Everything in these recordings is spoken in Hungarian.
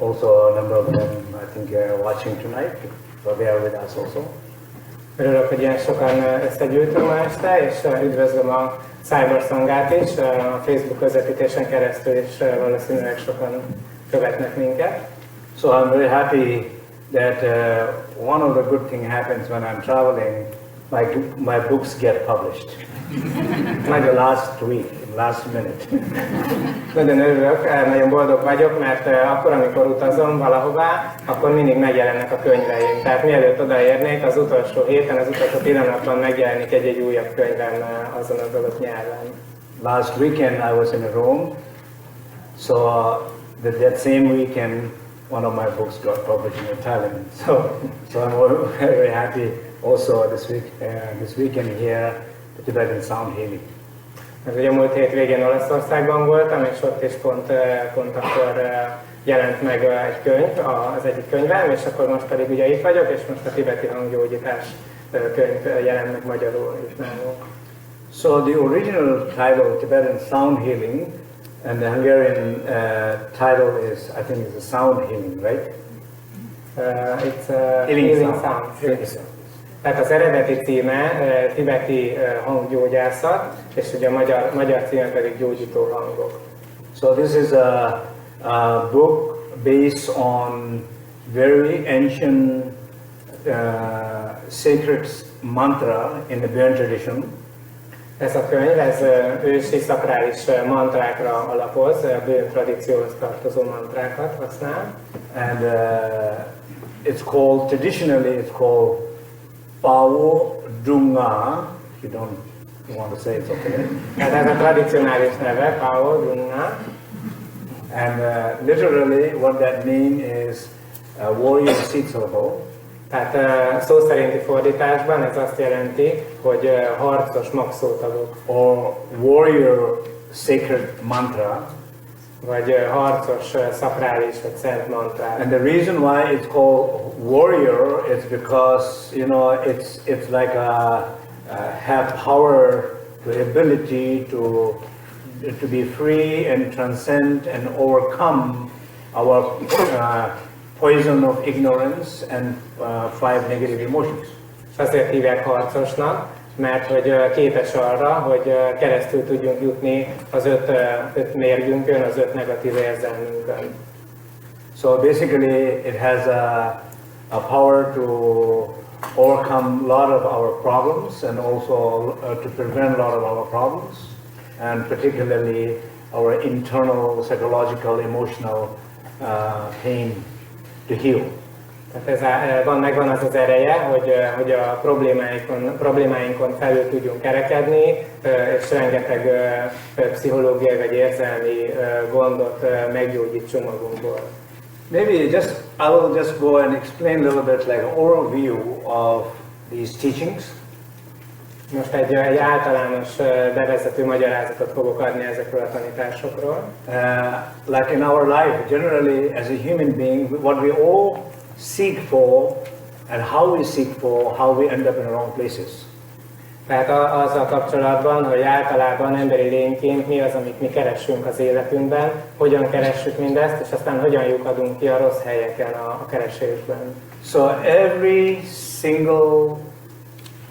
also a number of them, I think, are watching tonight, so they are with us also. Örülök, hogy ilyen sokan összegyűltünk ma este, és üdvözlöm a Cybersangát is, a Facebook közvetítésen keresztül is valószínűleg sokan követnek minket. So I'm very happy that one of the good things happens when I'm traveling, my books get published. Like the last week, last minute. Nagyon örülök, nagyon boldog vagyok, mert akkor, amikor utazom valahová, akkor mindig megjelennek a könyveim. Tehát mielőtt odaérnék, az utolsó héten, az utolsó pillanatban megjelenik egy újabb könyvem azon az adott nyelven. Last weekend I was in Rome, so that same weekend one of my books got published in Italian. So I'm very happy also this weekend here, the Tibetan Sound Healing. Ugye múlt hétvégén Olaszországban voltam, és ott is pont akkor jelent meg egy könyv, az egyik könyvem, és akkor most pedig ugye itt vagyok, és most a tibeti hanggyógyítás könyv jelent meg magyarul is nálunk. So the original title, Tibetan Sound Healing, and the Hungarian title is, I think, is a sound healing, right? It's healing sound. Tehát az eredeti címe tibeti hanggyógyászat, és ugye a magyar címe pedig gyógyító hangok. So this is a book based on very ancient sacred mantra in the Bön tradition. Ez a könyv, ez ősi szakrális mantrákra alapoz, Bön tradícióhoz tartozó mantrákat használ. And traditionally it's called Pao Dunga. If you don't want to say it's okay. Tehát ez a tradicionális neve, Pao Dunga. And literally what that means is warrior seed syllable. Tehát szó szerinti fordításban ez azt jelenti, hogy harcos magszótagok. Or warrior sacred mantra. Vagy harcos szakrális vagy szent mantra. And the reason why it's called warrior is because, you know, it's like have power, the ability to be free and transcend and overcome our poison of ignorance and 5 negative emotions. És azért hívják harcosnak, mert hogy képes arra, hogy keresztül tudjunk jutni az 5 mérgünkön, az 5 negatív érzelmünkön. So basically it has a power to overcome a lot of our problems and also to prevent a lot of our problems, and particularly our internal psychological, emotional pain to heal. Tehát megvan az az ereje, hogy a problémáinkon felül tudjunk kerekedni, és rengeteg pszichológiai vagy érzelmi gondot meggyógyítsunk magunkból. Maybe I will just go and explain a little bit like an overview of these teachings. Most egy általános bevezető magyarázatot fogok adni ezekről a tanításokról. Like in our life, generally as a human being, what we all seek for and how we seek for, how we end up in the wrong places. Tehát azzal kapcsolatban, hogy általában emberi lényként mi az, amit mi keressünk az életünkben, hogyan keressük mindezt, és aztán hogyan lyukadunk ki a rossz helyeken a keresésben. So every single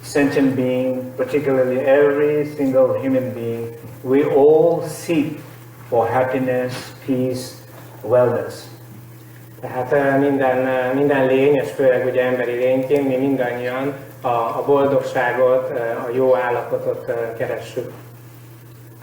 sentient being, particularly every single human being, we all seek for happiness, peace, wellness. Tehát minden lény, és főleg ugye emberi lényként, mi mindannyian a boldogságot, a jó állapotot keressük.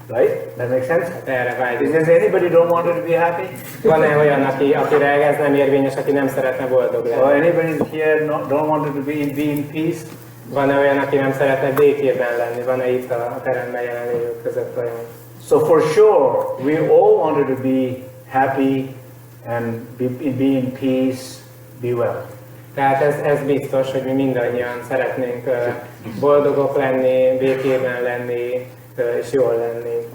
Right? That makes sense? Hát erre vágyunk. Is there anybody don't want to be happy? Van-e olyan, akire ez nem érvényes, aki nem szeretne boldog lenni? Or anybody here don't want to be in peace? Van-e olyan, aki nem szeretne békében lenni? Van-e itt a teremben jelenlévők között olyan? So for sure, we all wanted to be happy and be in peace, be well. Tehát ez biztos, hogy mi mindannyian szeretnénk boldogok lenni, békében lenni, és jól lenni.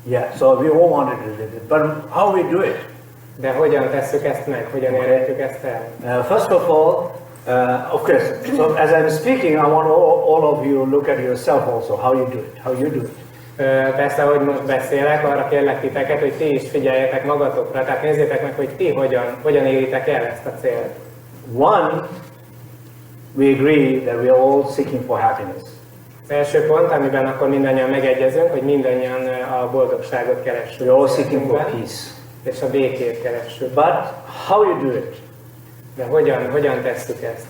Yeah, so we all wanted to do it, but how we do it? De hogyan tesszük ezt meg? Hogyan érhetjük ezt el? First of all, of course, so as I'm speaking, I want all of you look at yourself also, how you do it, how you do it. Persze, hogy most beszélek, arra kérlek titeket, hogy ti is figyeljetek magatokra, tehát nézzétek meg, hogy ti hogyan éritek el ezt a célt. One, we agree that we are all seeking for happiness. Az első pont, amiben akkor mindannyian megegyezünk, hogy mindannyian a boldogságot keressük. We are all seeking for peace. És a békét keressük. But how you do it? De hogyan tesszük ezt?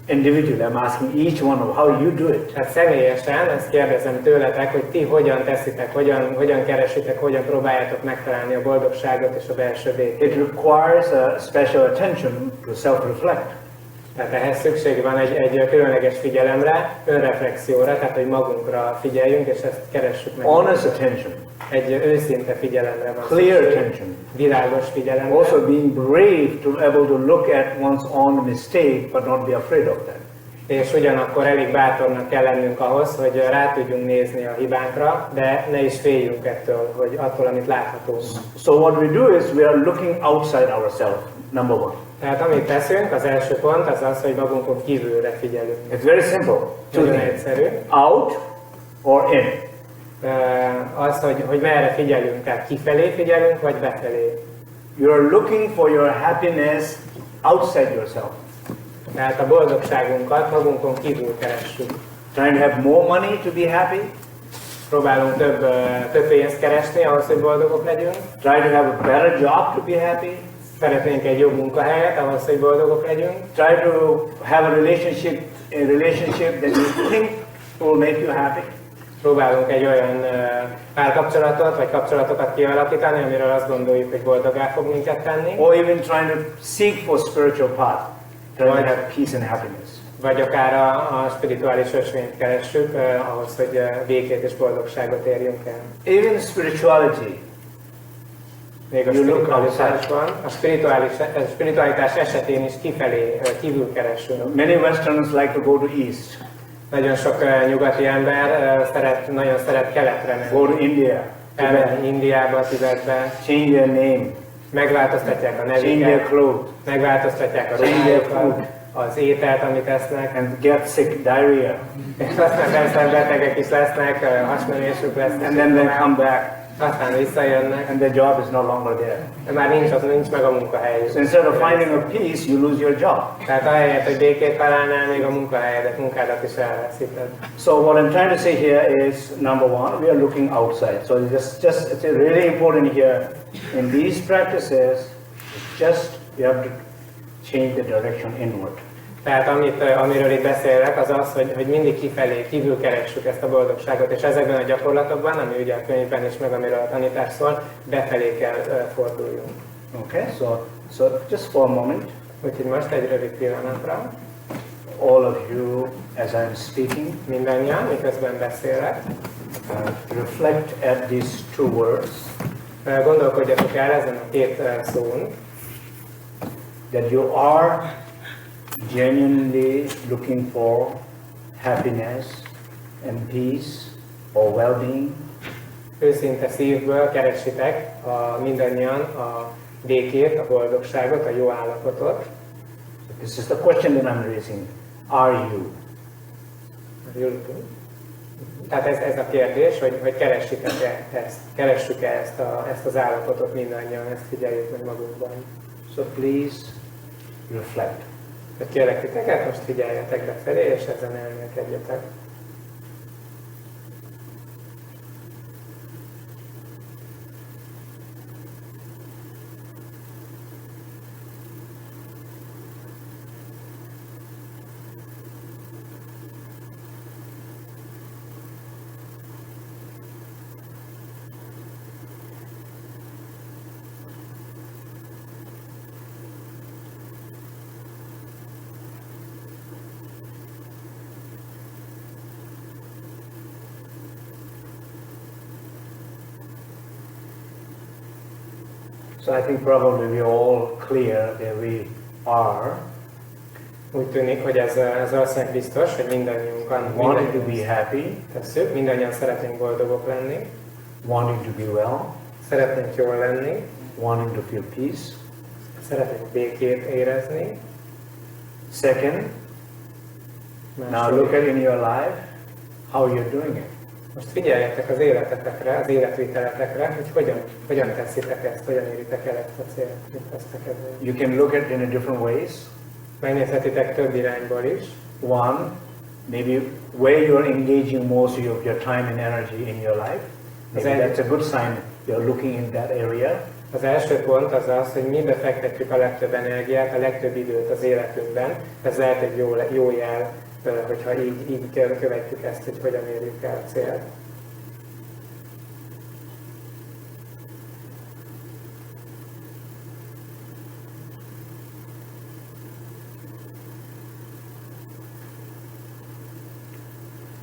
Individually, I'm asking each one of how you do it. Tehát személyesen ezt kérdezem tőletek, hogy ti hogyan teszitek, hogyan keresitek, hogyan próbáljátok megtalálni a boldogságot és a belső békét. It requires a special attention to self-reflect. Tehát ehhez szükség van egy különleges figyelemre, önreflexióra, tehát hogy magunkra figyeljünk, és ezt keressük meg. Honest attention. Egy őszinte figyelemre van Clear szükség. attention. Világos figyelemre. Also being brave to able to look at one's own mistake but not be afraid of that. És ugyanakkor elég bátornak kell lennünk ahhoz, hogy rá tudjunk nézni a hibánkra, de ne is féljünk attól, amit láthatunk. So what we do is we are looking outside ourselves, number one. Tehát amit teszünk, az első pont az az, hogy magunkon kívülre figyelünk. It's very simple. Two Nagyon things. egyszerű. Out or in. Az, hogy merre figyelünk, tehát kifelé figyelünk, vagy befelé. You are looking for your happiness outside yourself. Tehát a boldogságunkat magunkon kívül keressük. Trying to have more money to be happy. Próbálunk több pénzt keresni ahhoz, hogy boldogok legyünk. Try to have a better job to be happy. Szeretnénk egy jobb munkahelyet ahhoz, hogy boldogok legyünk. Try to have a relationship that you think will make you happy. Próbálunk egy olyan párkapcsolatot vagy kapcsolatokat kialakítani, amiről azt gondoljuk, hogy boldoggá fog minket tenni. Or even trying to seek for spiritual path. Trying to have peace and happiness. Vagy akár a spirituális ösvényt keressük ahhoz, hogy békét és boldogságot érjünk el. Even spirituality. Még a spiritualitásban, a spiritualitás esetén is kívül keresünk. Many Westerners like to go to East. Nagyon sok nyugati ember nagyon szeret keletre menni. Go to India. Elmenni Indiába, Tibetbe. Change their name. Megváltoztatják a Change their nevüket, clothes. megváltoztatják a Change their ruhájukat, food. az ételt, amit esznek. And get sick, diarrhea. És aztán persze betegek is lesznek, hasmenésük lesz. And then they come back. Aztán visszajönnek, And their job is no longer there. de már nincs meg a munkahelyük. So instead of finding a peace, you lose your job. Tehát ahelyett, hogy békét találnál, még a munkádat is elveszíted. So what I'm trying to say here is, number one, we are looking outside. So it's really important here in these practices. You have to change the direction inward. Tehát amiről itt beszélek, az az, hogy mindig kifelé, kívül keressük ezt a boldogságot, és ezekben a gyakorlatokban, ami ugye a könyvben is, meg amiről a tanítás szól, befelé kell forduljunk. Okay, so just for a moment, Úgyhogy most egy rövid pillanatra, all of you, as I'm speaking, mindannyian, miközben beszélek, reflect at these two words, gondolkodjatok el ezen a két szón, that you are genuinely looking for happiness and peace or well-being. őszinte szívből keresitek mindannyian a békét, a boldogságot, a jó állapotot. This is the question that I'm raising. Are you? Tehát ez a kérdés, hogy keressitek-e ezt, keressük-e ezt az állapotot mindannyian, ezt figyeljük meg magunkban. So please reflect. Hogy kérlek titeket, most figyeljetek befelé, és ezen elmélkedjetek. So I think probably we're all clear that we are Úgy tűnik, hogy ez valószínűleg biztos, hogy mindannyiunkan wanting to be happy, tesszük, mindannyian szeretnénk boldogok lenni, wanting to be well, szeretnénk jól lenni, wanting to feel peace. szeretnénk békét érezni. Second, now look at in your life how you're doing it. Most figyeljetek az életetekre, az életviteletekre, hogy hogyan teszitek ezt, hogyan éritek el ezt a célt, mit tesztek ezzel. You can look at it in a different ways. Megnézhetitek több irányból is. One, maybe where you're engaging most of your time and energy in your life. Maybe that's a good sign you're looking in that area. Az első pont az az, hogy mibe fektetjük a legtöbb energiát, a legtöbb időt az életünkben. Ez lehet egy jó jel, hogyha így követjük ezt, hogy hogyan érjük el a célt.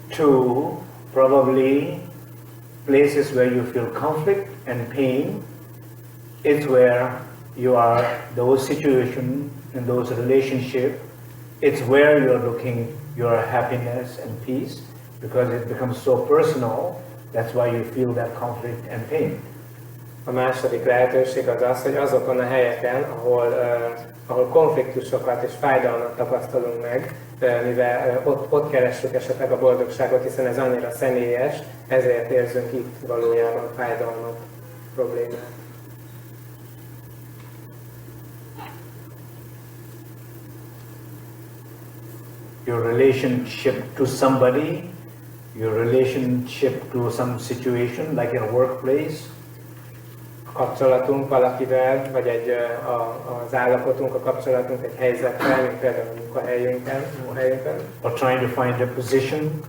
Two, probably places where you feel conflict and pain. It's where you are, those situations and those relationships, it's where you're looking your happiness and peace, because it becomes so personal. That's why you feel that conflict and pain. A második lehetőség az az, hogy azokon a helyeken, ahol konfliktusokat és fájdalmat tapasztalunk meg, mivel ott keressük esetleg a boldogságot, hiszen ez annyira személyes, ezért érzünk itt valójában fájdalmat, problémát. Your relationship to somebody, your relationship to some situation, like in a workplace. A kapcsolatunk valakivel, vagy az állapotunk, a kapcsolatunk egy helyzettel, mint például a munkahelyünkön. Or trying to find a position.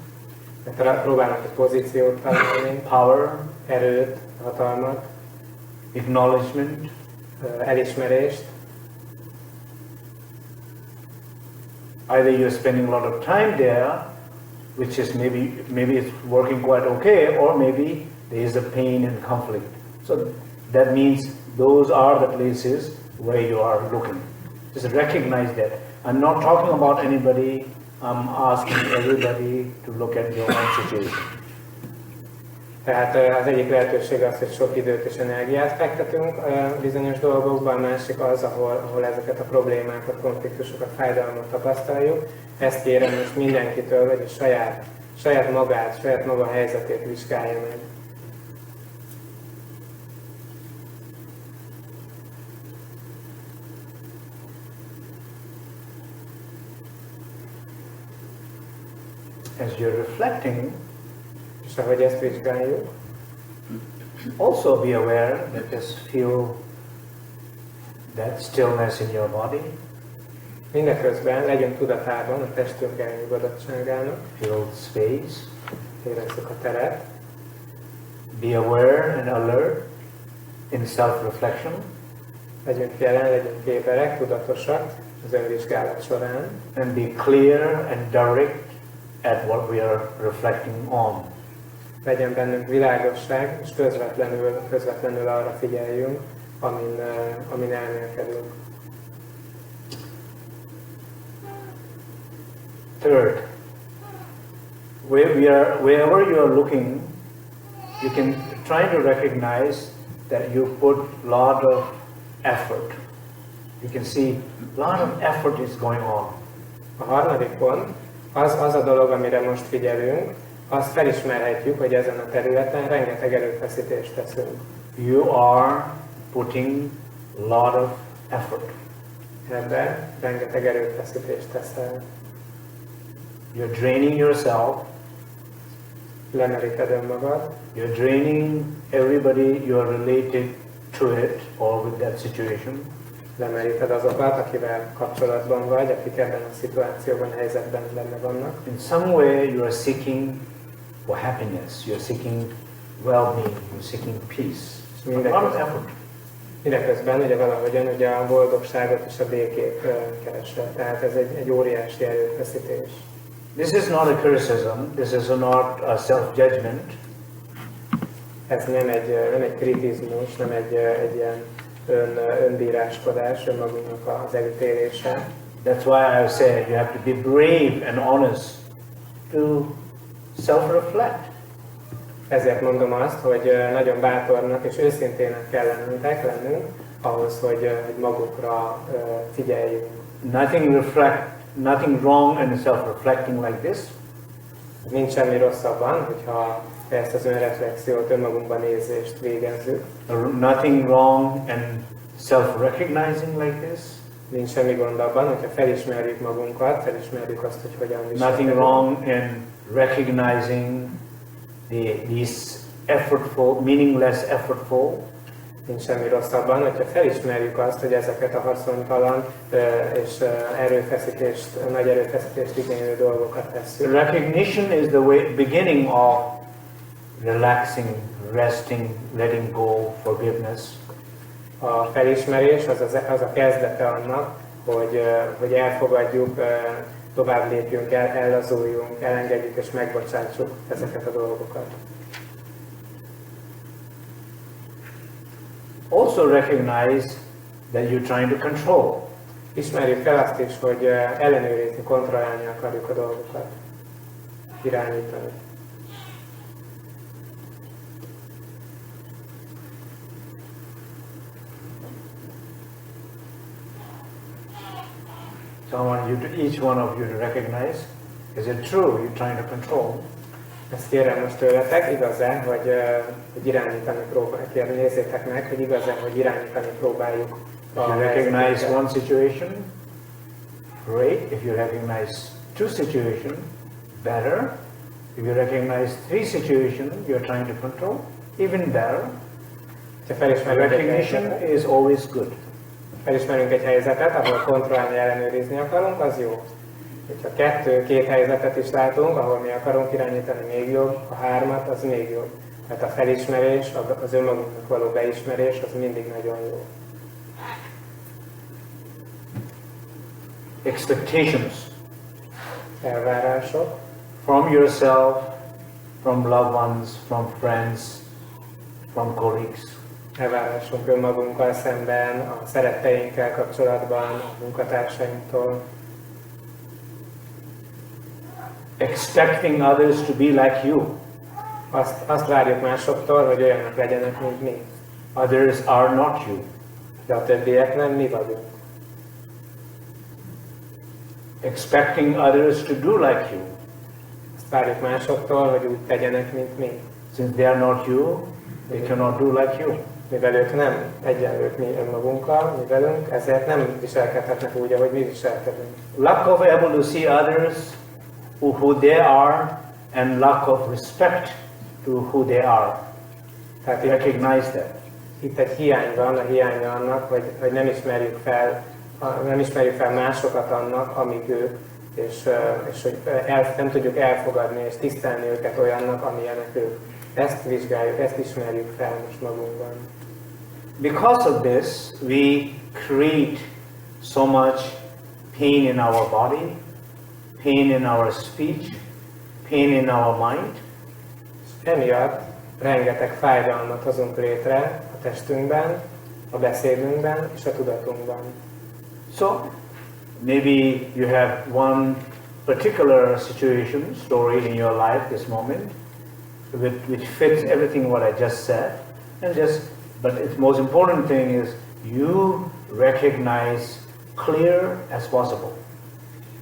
Próbálnak egy pozíciót találni. Power. Erőt, hatalmat. Acknowledgement. Elismerést. Either you're spending a lot of time there, which is maybe it's working quite okay, or maybe there is a pain and conflict. So that means those are the places where you are looking. Just recognize that. I'm not talking about anybody. I'm asking everybody to look at your own situation. Tehát az egyik lehetőség az, hogy sok időt és energiát fektetünk bizonyos dolgokban, a másik az, ahol ezeket a problémákat, konfliktusokat, fájdalmat tapasztaljuk. Ezt kérem most mindenkitől, hogy saját magát, saját maga helyzetét vizsgálja meg. As you're reflecting, és ahogy ezt vizsgáljuk, also be aware that just feel that stillness in your body. Mindeközben legyünk tudatában a testünk elnyugodottságának. Feel space. Érezzük a teret. Be aware and alert in self-reflection. Legyünk jelen, legyünk képerek, tudatosak az önvizsgálat során. And be clear and direct at what we are reflecting on. Legyen bennünk világosság, és közvetlenül arra figyeljünk, amin elmélkedünk. Third, wherever you are looking, you can try to recognize that you put a lot of effort. You can see a lot of effort is going on. A harmadik pont, az a dolog, amire most figyelünk, azt felismerhetjük, hogy ezen a területen rengeteg erőfeszítést teszünk. You are putting a lot of effort. Ebben rengeteg erőfeszítést teszel. You're draining yourself. Lemeríted önmagad. You're draining everybody you're related to it or with that situation. Lemeríted azokat, akivel kapcsolatban vagy, akik ebben a szituációban, helyzetben benne vannak. In some way you are seeking for happiness, you're seeking well-being, you're seeking peace. A lot of effort. Mindeközben ugye valahogyan ugye a boldogságot és a békét keresel. Tehát ez egy óriási erőfeszítés. This is not a criticism, this is not a self-judgment. Ez nem egy kritizmus, nem egy ilyen önbíráskodás, önmagunknak az elítélése. That's why I say you have to be brave and honest to self-reflect. Ezért mondom azt, hogy nagyon bátornak és őszintének kell lennünk ahhoz, hogy magukra figyeljünk. Nothing wrong in self-reflecting like this. Nincs semmi rossz abban, hogyha ezt az önreflexiót, önmagunkban nézést végezzük. Nothing wrong in self-recognizing like this. Nincs semmi gond abban, hogyha felismerjük magunkat, felismerjük azt, hogy hogyan viselkedünk. Nothing wrong in recognizing these effortful, meaningless effortful. Nincs semmi rossz abban, hogyha felismerjük azt, hogy ezeket a haszontalan és nagy erőfeszítést igénylő dolgokat tesszük. Recognition is the beginning of relaxing, resting, letting go, forgiveness. A felismerés az a kezdete annak, hogy elfogadjuk, tovább lépjünk, ellazuljunk, elengedjük és megbocsátsuk ezeket a dolgokat. Also recognize that you're trying to control. Ismerjük fel azt is, hogy ellenőrizni, kontrollálni akarjuk a dolgokat, irányítani. So I want each one of you to recognize, is it true you're trying to control? Ezt kérem most tőletek, igaz-e, hogy irányítani próbáljuk, nézzétek meg, hogy igaz-e, hogy irányítani próbáljuk. If you recognize one situation, great. If you recognize two situations, better. If you recognize three situations you're trying to control, even better. Recognition is always good. Felismerünk egy helyzetet, ahol kontrollálni, ellenőrizni akarunk, az jó. Ha két helyzetet is látunk, ahol mi akarunk irányítani, még jobb, a hármat, az még jobb. Tehát a felismerés, az önmagunknak való beismerés, az mindig nagyon jó. Expectations. Elvárások. From yourself, from loved ones, from friends, from colleagues. Elvárásunk önmagunkkal szemben, a szeretteinkkel kapcsolatban, a munkatársainktól. Expecting others to be like you. Azt várjuk másoktól, hogy olyanok legyenek, mint mi. Others are not you. De a többiek nem mi vagyunk. Expecting others to do like you. Azt várjuk másoktól, hogy úgy tegyenek, mint mi. Since they are not you, they cannot do like you. Mivel ők nem egyenlők mi önmagunkkal, mi velünk, ezért nem viselkedhetnek úgy, ahogy mi viselkedünk. Lack of able to see others who they are, and lack of respect to who they are. Tehát Recognize that. itt egy hiány van, a hiánya annak, hogy nem ismerjük fel másokat annak, amik ők, és hogy nem tudjuk elfogadni és tisztelni őket olyannak, amilyenek ők. Ezt vizsgáljuk, ezt ismerjük fel most magunkban. Because of this, we create so much pain in our body, pain in our speech, pain in our mind. Emiatt rengeteg fájdalmat hozunk létre a testünkben, a beszédünkben és a tudatunkban. So, maybe you have one particular situation, story in your life this moment, which fits everything what I just said, but the most important thing is you recognize clear as possible.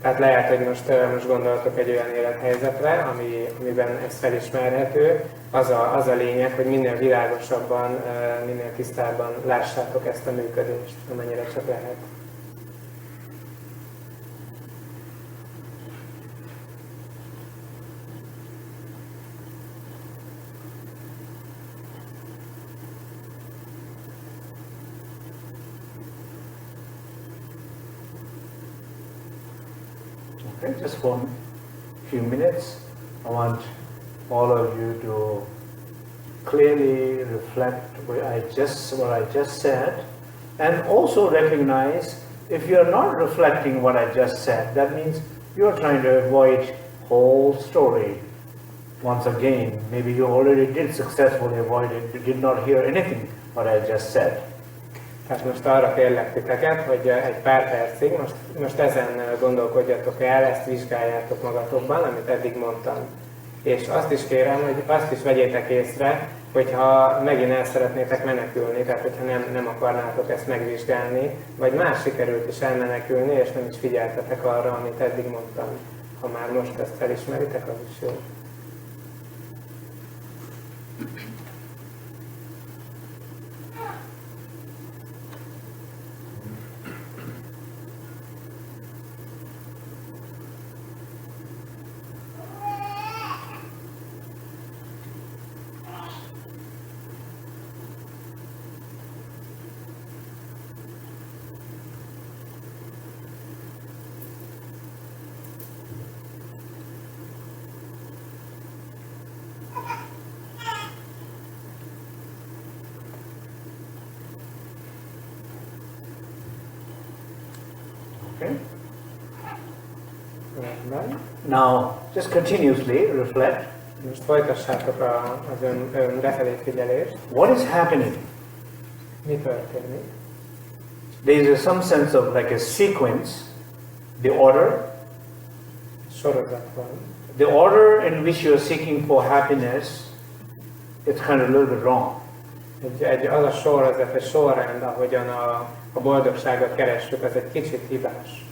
Tehát lehet, hogy most gondoltok egy olyan élethelyzetre, amiben ez felismerhető. Az a lényeg, hogy minél világosabban, minél tisztábban lássátok ezt a működést, amennyire csak lehet. Okay, just for a few minutes, I want all of you to clearly reflect what I just said, and also recognize if you are not reflecting what I just said, that means you are trying to avoid whole story. Once again, maybe you already did successfully avoid it, you did not hear anything what I just said. Tehát most arra kérlek titeket, hogy egy pár percig most ezen gondolkodjatok el, ezt vizsgáljátok magatokban, amit eddig mondtam. És azt is kérem, hogy azt is vegyétek észre, hogyha megint el szeretnétek menekülni, tehát hogyha nem akarnátok ezt megvizsgálni, vagy más sikerült is elmenekülni, és nem is figyeltetek arra, amit eddig mondtam. Ha már most ezt felismeritek, az is jó. Okay. Rendben. Now, just continuously reflect. Most folytassátok az ön befelé figyelést. What is happening? Mi történik? There is some sense of like a sequence, the order. Sorozat van. The order in which you are seeking for happiness, it's kind of a little bit wrong. Az a sorozat, egy sorrend, ahogyan a boldogságot keressük, az egy kicsit hibás.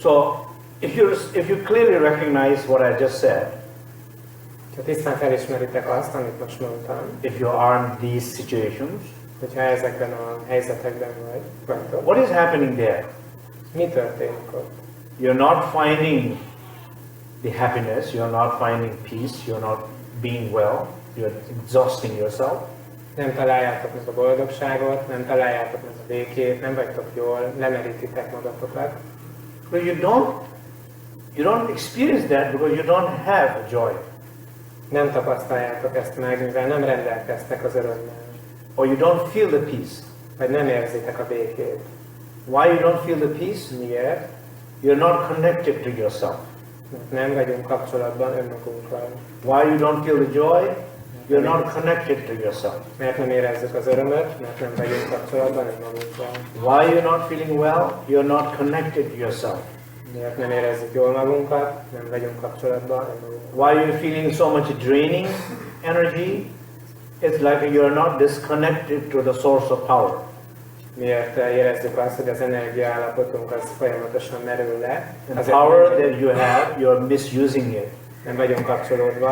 So if you clearly recognize what I just said, Ha tisztán felismeritek azt, amit most mondtam, if you are in these situations, hogyha ezekben a helyzetekben vagytok, what is happening there? mi történik ott? You're not finding the happiness, you're not finding peace, you're not being well, you're exhausting yourself. Nem találjátok meg a boldogságot, nem találjátok meg a békét, nem vagytok jól, lemerítitek magatokat. But you don't experience that because you don't have a joy. Nem tapasztaljátok ezt meg, mivel nem rendelkeztek az örömmel. Or you don't feel the peace. Vagy nem érzitek a békét. Why you don't feel the peace? Miért? You're not connected to yourself. Mert nem vagyunk kapcsolatban önmagunkkal. Why you don't feel the joy? You're not connected to yourself. Mert nem érezzük az örömöt, mert nem vagyunk kapcsolatban önmagunkkal. Why you're not feeling well? You're not connected to yourself. Miért nem érezzük jól magunkat, nem vagyunk kapcsolatban önmagunkkal. Why you're feeling so much draining energy? It's like you're not disconnected to the source of power. Miért érezzük azt, hogy az energiaállapotunk az folyamatosan merül le. The power that you have, you're misusing it. Nem vagyunk kapcsolódva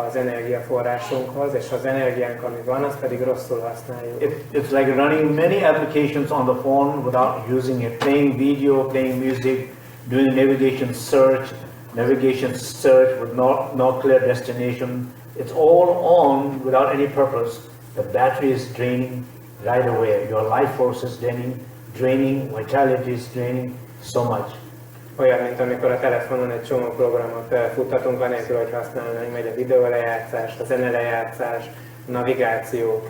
az energiaforrásunkhoz, és az energiánk, ami van, azt pedig rosszul használjuk. It's like running many applications on the phone without using it. Playing video, playing music, doing navigation search with no clear destination. It's all on without any purpose. The battery is draining right away. Your life force is draining, vitality is draining so much. Olyan, mint amikor a telefonon egy csomó programot futtatunk, anélkül, hogy használnánk, megy a videólejátszás, a zenelejátszás, navigáció,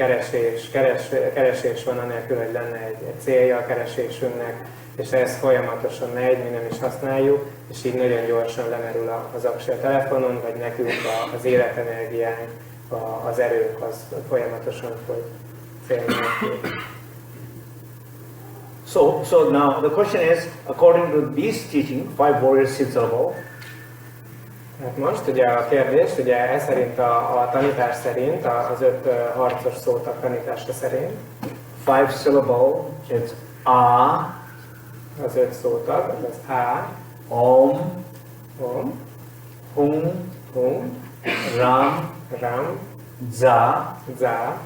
keresés van anélkül, hogy lenne egy célja a keresésünknek, és ez folyamatosan megy, mi nem is használjuk, és így nagyon gyorsan lemerül az aksi a telefonon, vagy nekünk az életenergiánk, az erőnk az folyamatosan fogy cél nélkül. So now the question is, according to this teaching, 5 warriors, 6 syllable. Hát most ugye a kérdés, ugye ez szerint a tanítás szerint, az 5 harcos szótag tanítása szerint. 5 syllable, it's A. Az 5 szótag, az A, Om, Om, Hum, Hum, Ram, Ram, Za, Za,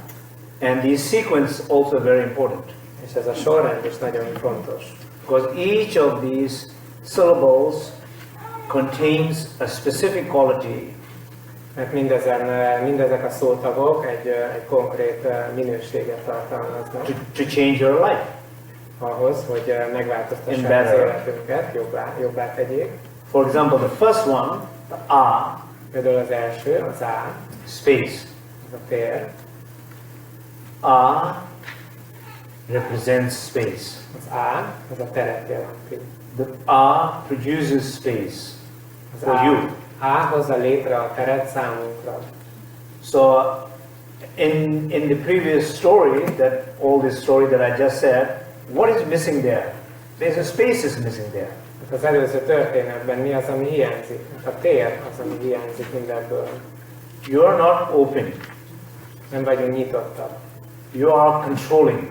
and this sequence also very important. és ez a sorrend is nagyon fontos. Because each of these syllables contains a specific quality. Mert mindezek a szótagok egy konkrét minőséget tartalmaznak. To change your life. Ahhoz, hogy megváltoztassák az életünket, jobbá tegyék. For example, the first one, the A. Például az első, az A. Space. Az a tér. A represents space. Az A, az a teret jelenti. The A produces space for you. A hozza létre a teret számunkra. So, in the previous story, all this story that I just said, what is missing there? There's a space is missing there. Az előző történetben mi az, ami hiányzik? A tér az, ami hiányzik mindebből. You are not open. Nem vagyunk nyitottak. You are controlling.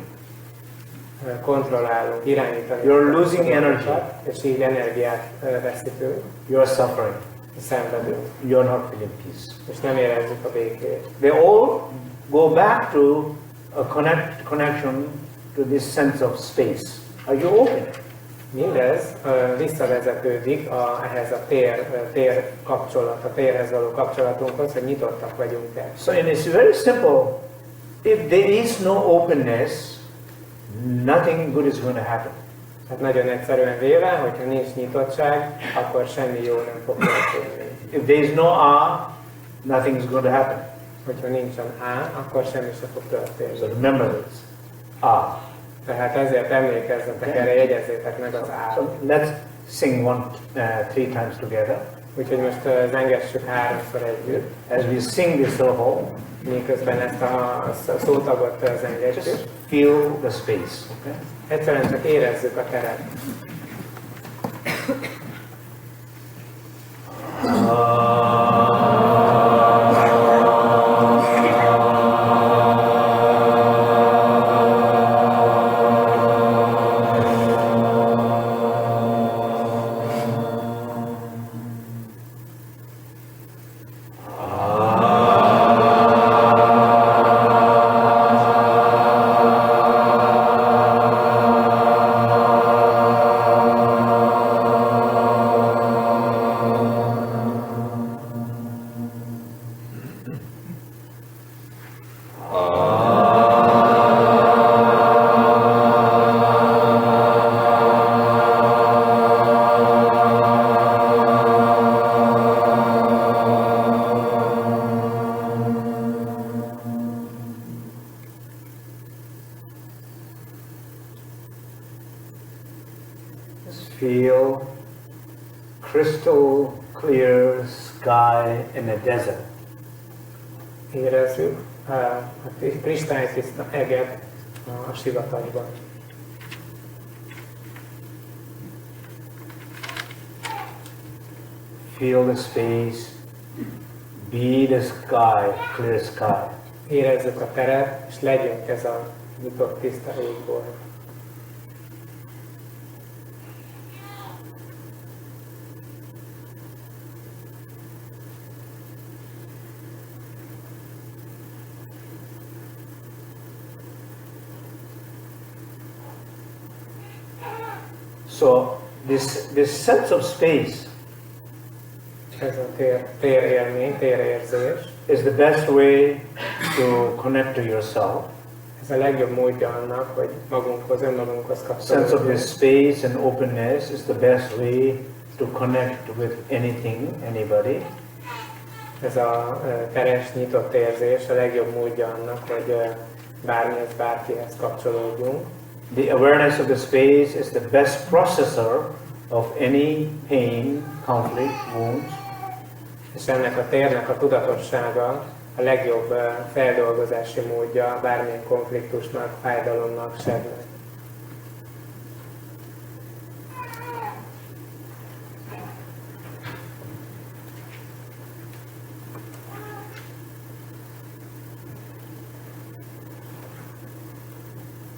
Kontrollálunk, irányítani. You are losing energy. És így energiát veszítünk. You are suffering. szenvedünk, you're not feeling peace. és nem érezzük a békét. They all go back to a connection to this sense of space. Are you open? Mindez visszavezetődik ehhez a tér kapcsolat, a térhez való kapcsolatunkhoz, hogy nyitottak vagyunk-e. So it's very simple. If there is no openness, nothing good is going to happen. Hát nagyon egyszerűen véve, hogyha nincs nyitottság, akkor semmi jó nem fog történni. If there is no R, nothing is going to happen. Hogyha nincsen A, akkor semmi sem fog történni. So remember this. R. Tehát ezért emlékezzetek erre, jegyezzétek meg az So A-t. let's sing three times together. Úgyhogy most zengessük háromszor együtt, As we sing this syllable, miközben ezt a szótagot zengetjük. just feel the space. Okay? Egyszerűen csak érezzük a teret. Just feel crystal clear sky in a desert. Érezzük a kristálytiszta eget a sivatagban. Feel the space, be the sky, clear sky. Érezzük a teret, és legyünk ez a nyitott tiszta égbolt. So this sense of space Ez a térélmény, térérzés, is the best way to connect to yourself. ez a legjobb módja annak, hogy magunkhoz, önmagunkhoz Sense of kapcsolódjunk. this space and openness is the best way to connect with anything, anybody. Ez a teres, nyitott érzés a legjobb módja annak, hogy bármihez, bárkihez kapcsolódjunk. The awareness of the space is the best processor of any pain, conflict, wounds. És ennek a térnek a tudatossága a legjobb feldolgozási módja bármilyen konfliktusnak, fájdalomnak, sebnek.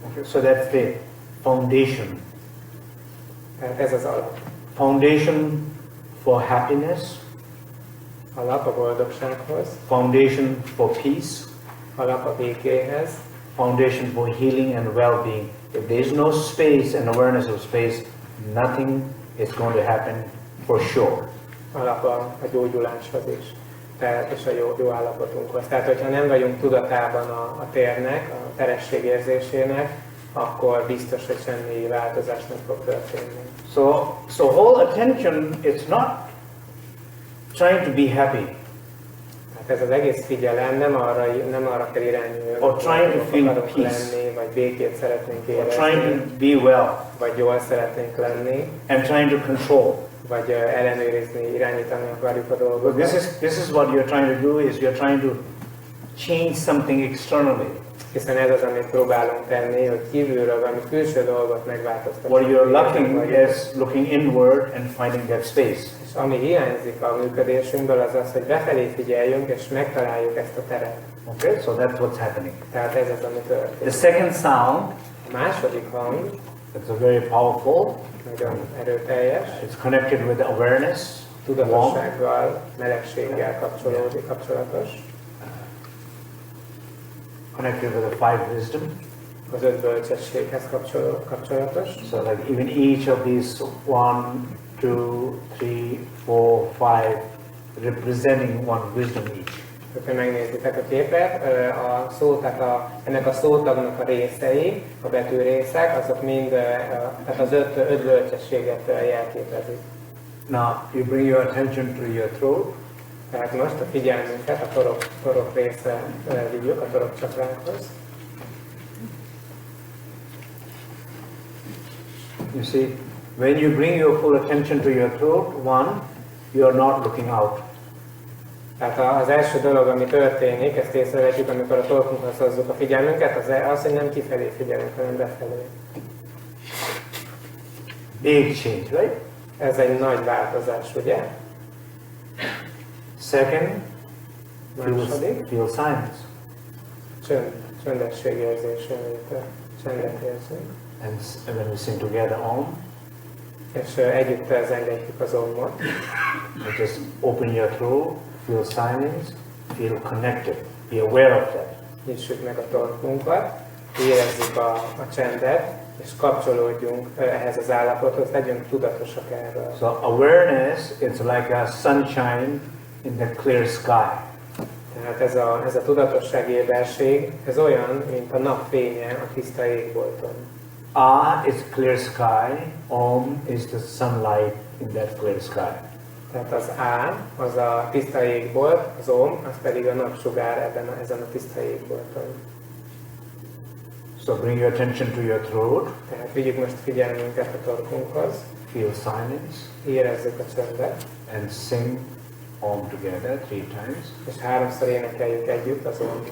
Okay, so that's the foundation. Tehát ez az alap. Foundation for happiness, Alap a boldogsághoz, foundation for peace, alap a békéhez, foundation for healing and well-being. If there is no space and awareness of space, nothing is going to happen for sure. alap a gyógyuláshoz is, tehát és a jó állapotunkhoz. Tehát, hogyha nem vagyunk tudatában a térnek, a teresség érzésének, akkor biztos, hogy semmi változás nem fog történni. So whole attention is not trying to be happy Tehát ez az egész figyelem nem arra kell irányulni, Or trying to feel akarunk peace. lenni, vagy békét szeretnénk or trying érezni, to be well vagy jól szeretnénk lenni, and trying to control. vagy ellenőrizni, irányítani akarjuk a But dolgokat. this is what you're trying to do is you're trying to change something externally. Hiszen ez az, amit próbálunk tenni, hogy kívülről valami külső dolgot megváltoztatni. What you're lacking is looking inward and finding that space. És ami hiányzik a működésünkből, az az, hogy befelé figyeljünk és megtaláljuk ezt a teret. Okay, so that's what's happening. Tehát ez az, ami The történik. second sound, A második hang it's a very powerful. nagyon erőteljes, It's connected with awareness. tudatossággal, melegséggel kapcsolatos, connected with the five wisdom. az 5 bölcsességhez kapcsolatos. So like even each of these 1, 2, 3, 4, 5 representing one wisdom each. Ha megnézitek a képet, ennek a szótagnak a részei, a betűrészek, azok mind tehát az 5 bölcsességet jelképezik. Now you bring your attention to your throat. Tehát most a figyelmünket a torok része vigyük, a torokcsakrákhoz. You see, when you bring your full attention to your throat, one, you are not looking out. Tehát az első dolog, ami történik, ezt észrevehetjük, amikor a torkunkhoz hozzuk a figyelmünket, az, hogy nem kifelé figyelünk, hanem befelé. Big change, right? Ez egy nagy változás, ugye? Second, Második, feel silence. csöndességérzés jön létre, csendet érzünk. And when we sing together Om, És együtt zenghetjük az Omot. you just open your throat, feel silence, feel connected, be aware of that. Nyissuk meg a torkunkat, érezzük a csendet, és kapcsolódjunk ehhez az állapothoz, legyünk tudatosak erről. So awareness, it's like a sunshine in the clear sky. Tehát ez a tudatosság éberség, ez olyan, mint a napfénye a tiszta égbolton. A is clear sky, Om is the sunlight in that clear sky. Tehát az A, az a tiszta égbolt, az Om, az pedig a napsugár ezen a tiszta égbolton. So bring your attention to your throat, Tehát vigyük most figyelmünket a torkunkhoz, feel silence, érezzük a csendet, and sing Om together 3 times. és 3-szor énekeljük együtt az Omot.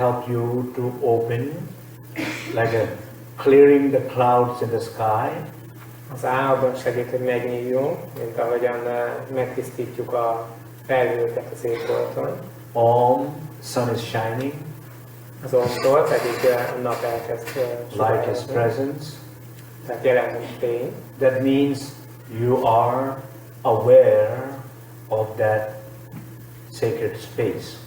Help you to open, like a clearing the clouds in the sky. Az A abban segít, hogy megnyíljunk, mint ahogyan megtisztítjuk a felhőket az égbolton. Om, sun is shining, Az Omtól pedig a nap elkezd light is sugározni. presence. Tehát jelen fény. That means you are aware of that sacred space.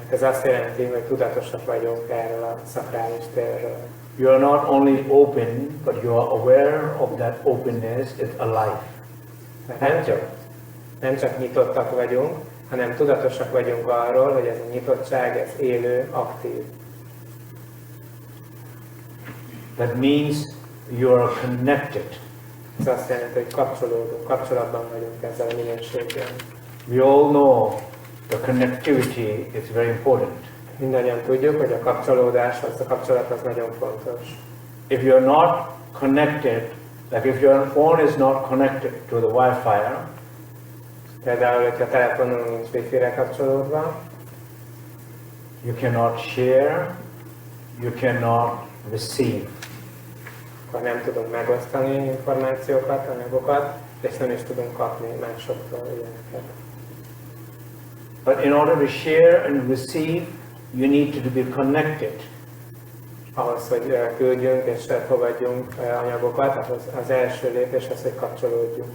Hát ez azt jelenti, hogy tudatosak vagyunk erről a szakrális térről. You are not only open, but you are aware of that openness, it's alive. Tehát nem csak nyitottak vagyunk, hanem tudatosak vagyunk arról, hogy ez a nyitottság, ez élő, aktív. That means you are connected. Ez azt jelenti, hogy kapcsolatban vagyunk ezzel a minőséggel. We all know the connectivity is very important. Mindannyian tudjuk, hogy a kapcsolódás, a kapcsolat az nagyon fontos. If you are not connected, like if your phone is not connected to the Wi-Fi, Például, hogyha a telefonunk nincs Wi-Fi-re kapcsolódva, you cannot share, you cannot receive. akkor nem tudunk megosztani információkat, anyagokat, és nem is tudunk kapni másoktól ilyeneket. But in order to share and receive, you need to be connected. Ahhoz, hogy küldjünk és fogadjunk anyagokat, ahhoz az első lépés az, hogy kapcsolódjunk.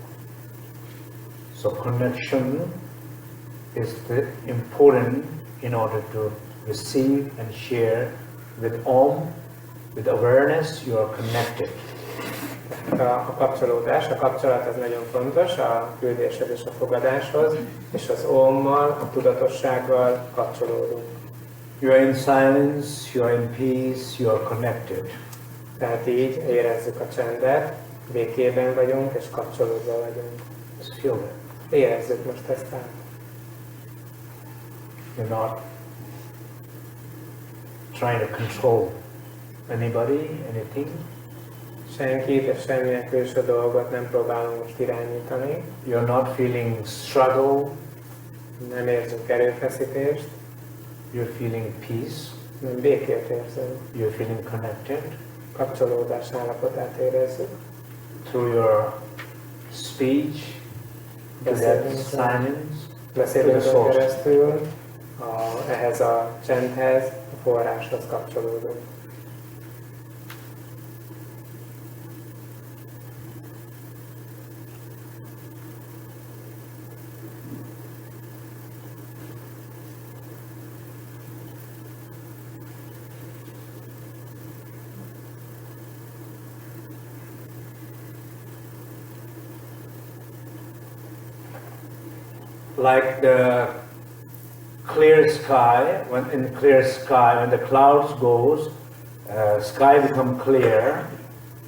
So connection is important in order to receive and share with Om, with awareness, you are connected. A kapcsolódás, a kapcsolat az nagyon fontos a küldéshez és a fogadáshoz, és az Ommal, a tudatossággal kapcsolódunk. You are in silence, you are in peace, you are connected. Tehát így érezzük a csendet, békében vagyunk és kapcsolódva vagyunk. Just feel that. Érezzük most ezt át. You're not trying to control anybody, anything. Senkit és semmilyen külső dolgot nem próbálunk most irányítani. You're not feeling struggle. Nem érzünk erőfeszítést. You're feeling peace. Nem békét érzünk. You're feeling connected. Kapcsolódás állapotát érezzük. Through your speech, to that silence, Beszélőnkön keresztül ehhez a csendhez, a forráshoz kapcsolódunk. like the clear sky, when in clear sky, when the clouds goes, sky become clear,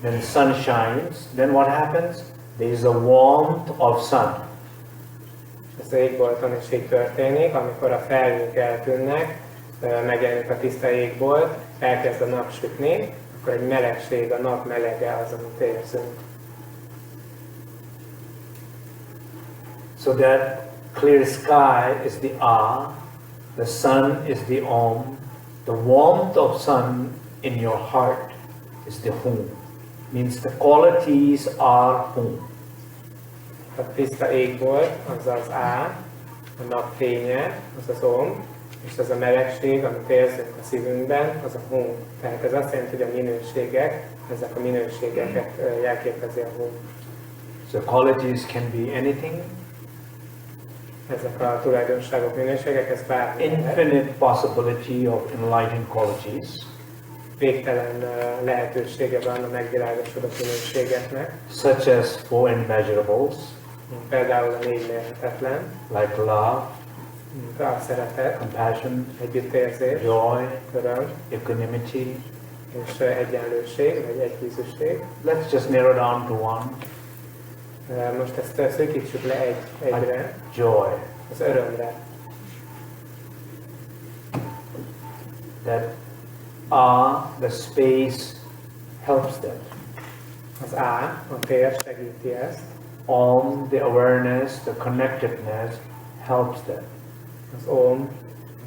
then sun shines, then what happens? There is a warmth of sun. Ez égbolton is így történik, amikor a felhők eltűnnek, megjelenik a tiszta égbolt, elkezd a nap sütni, akkor egy melegség, a nap melege az, amit érzünk. So that clear sky is the A, the sun is the Om, the warmth of sun in your heart is the Hum. Means the qualities are Hum. A tiszta égbolt az az A, a nap fénye, az az Om, és ez a melegség, amit érzünk a szívünkben, az a Hum. Tehát ez azt jelenti, hogy a minőségek, ezek a minőségeket jelképezi a Hum. So qualities can be anything. Ezek a tulajdonságok, minőségek, ez bármi lehet. Infinite possibility of enlightened qualities. Végtelen lehetősége van a megvilágosodott minőségeknek, Such as four immeasurables, mint például a négy mérhetetlen, like love, mint a szeretet, compassion, együttérzés, joy, öröm equanimity. és egyenlőség, vagy egyvízűség. Let's just narrow down to one. Most ezt szűkítsük le egyre, Joy. az örömre. That the space helps that. Az a tér segíti ezt, Om, the awareness, the connectedness helps that. az Om,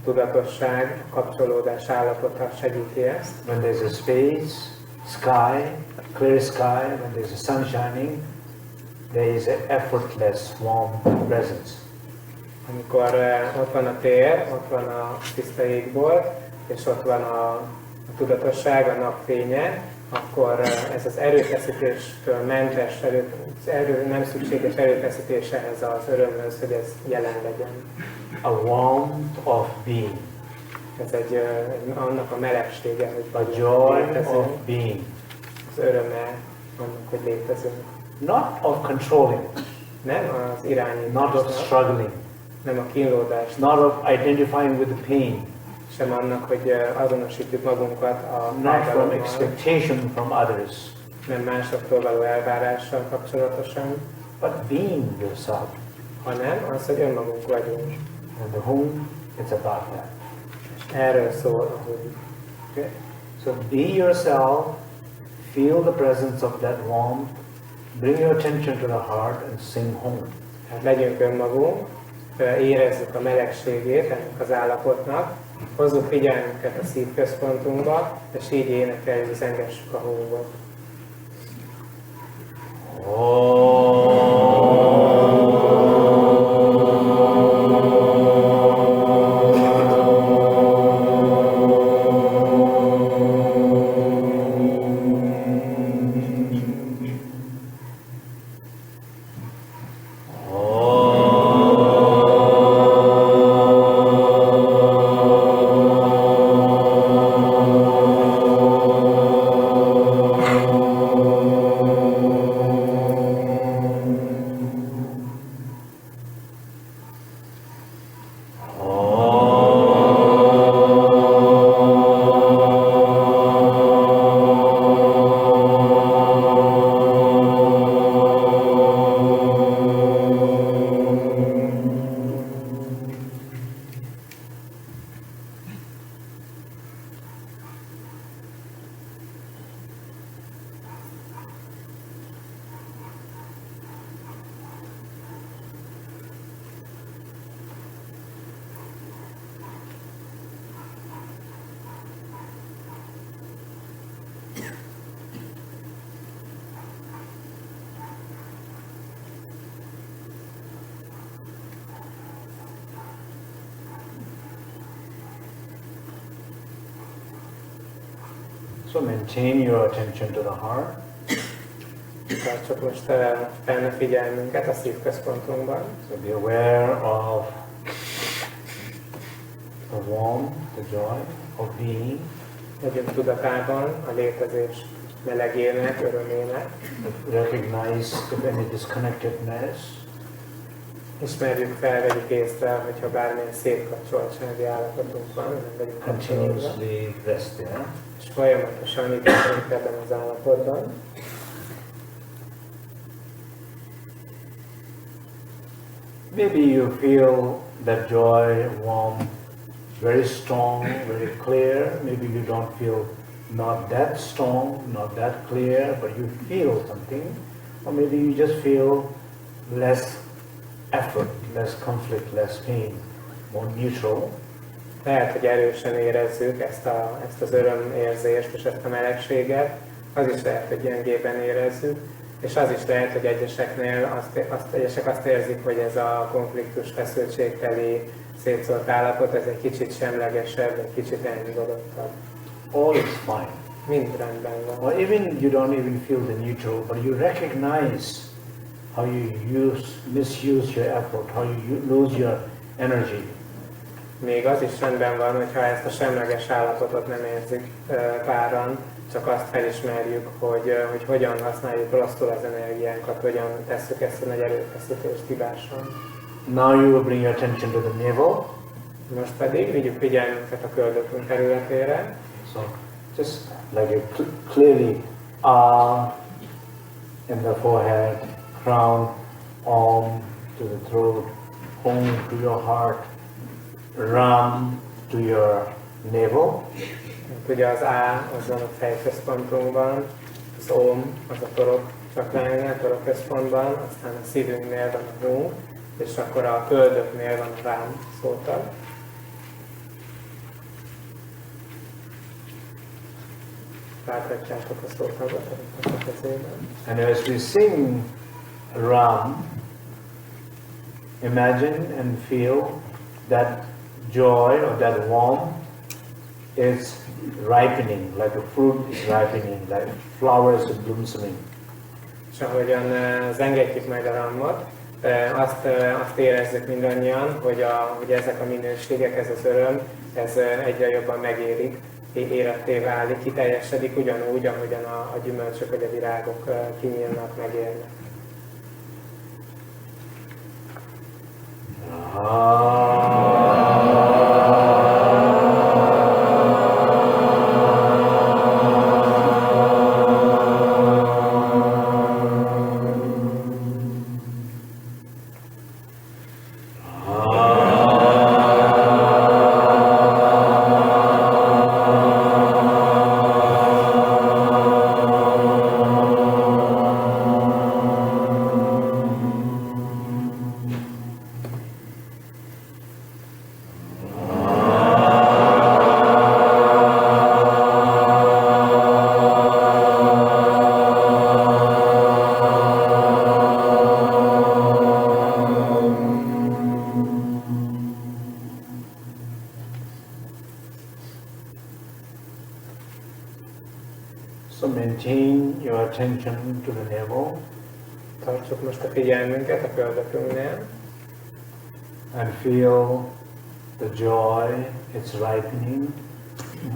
a tudatosság, a kapcsolódás állapota segíti ezt. When there's a space, sky, clear sky, when there's a sun shining, there is an effortless warm presence. Amikor ott van a tér, ott van a tiszta égbolt, és ott van a tudatosság, a napfénye, akkor ez az erőfeszítéstől mentes, nem szükséges erőfeszítés ehhez az örömhöz, hogy ez jelen legyen. A warmth of being. Ez annak a melegsége, hogy A joy létezünk, of being. az öröme annak, hogy létezünk. Not of controlling, Nem az not irányításnak, of struggling, nem a kínlódásnak, not of identifying with the pain, sem annak, hogy azonosítjuk magunkat a not from fájdalommal, expectation from others, nem másoktól való elvárással kapcsolatosan, but being yourself. hanem az, hogy önmagunk vagyunk. And the whom, it's about that. Erről szól, hogy Okay? So be yourself, feel the presence of that warmth, bring your attention to the heart and sing home. hát legyünk önmagunk, érezzük a melegségét ennek az állapotnak, hozzuk figyelmünket a szívközpontunkba, és így énekeljük, zengessük a hangot. Oh. So maintain your attention to the heart. Tartsuk most fenn a figyelmünket a szívközpontunkban. So be aware of the warmth, the joy of being. Legyünk tudatában a létezés melegének, örömének. Recognize if any disconnectedness. Ismerjük fel, vegyük észre, hogyha bármilyen szétkapcsoltsági állapotunk van, nem vagyunk kapcsolódva. Continuously rest there. És folyamatosan itt vagyunk ebben az állapotban. Maybe you feel that joy, warmth, very strong, very clear. Maybe you don't feel not that strong, not that clear, but you feel something. Or maybe you just feel less effort, less conflict, less pain, more neutral. Lehet, hogy erősen érezzük ezt az örömérzést és ezt a melegséget, az is lehet, hogy gyengében érezzük, és az is lehet, hogy egyeseknél egyesek azt érzik, hogy ez a konfliktus feszültségteli szétszórt állapot, ez egy kicsit semlegesebb, egy kicsit elnyugodottabb. All is fine. Mind rendben van. Or even you don't even feel the neutral, but you recognize how you misuse your effort, how you lose your energy. Még az is rendben van, hogyha ezt a semleges állapotot nem érzik páran, csak azt felismerjük, hogy hogyan használjuk rosszul az energiánkat, hogyan tesszük ezt a nagy erőfeszítést hibásan. Now you will bring your attention to the navel. Most pedig vigyük figyelmünket a köldökünk területére. So just like you clearly in the forehead, crown, arm to the throat, home to your heart, ram to your navel. Ugye az A az van a fejközpontunkban, az OM az a torok csakránál, torokközpontban, aztán a szívünknél van a hung, és akkor a köldöknél van a rám szótag. Láthatjátok a szótagot a kezében. And as we sing Ram, imagine and feel that joy or that warmth is ripening, like a fruit is ripening, like flowers are blossoming. És ahogyan zengetjük meg a Ramot, azt érezzük mindannyian, hogy ezek a minőségek, ez az öröm, ez egyre jobban megérik, életté válik, kiteljesedik ugyanúgy, ahogyan a gyümölcsök vagy a virágok kinyílnak, megérnek. So maintain your attention to the navel. Tartsuk most a figyelmünket a köldökünknél, And feel the joy, it's ripening,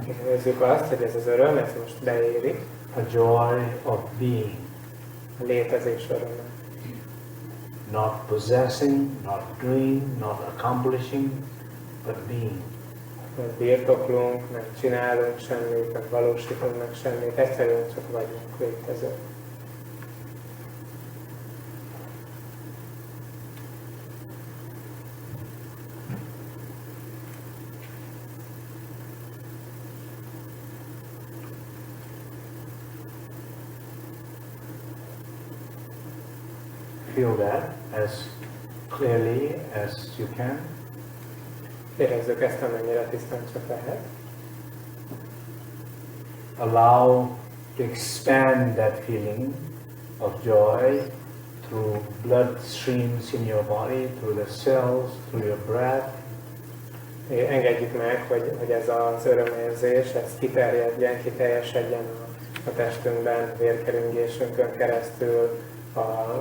érezzük azt, hogy ez az öröm, ez most beérik, a joy of being, a létezés öröme. not possessing, not doing, not accomplishing, but being. Nem birtoklunk, nem csinálunk semmit, nem valósítunk meg semmit, egyszerűen csak vagyunk, létezők. Feel that as clearly as you can. Érezzük ezt, amennyire tisztán csak lehet. Allow to expand that feeling of joy through blood streams in your body, through the cells, through your breath. engedjük meg, hogy ez az örömérzés, ez kiterjedjen, kiteljesedjen a testünkben, vérkeringésünkön keresztül, a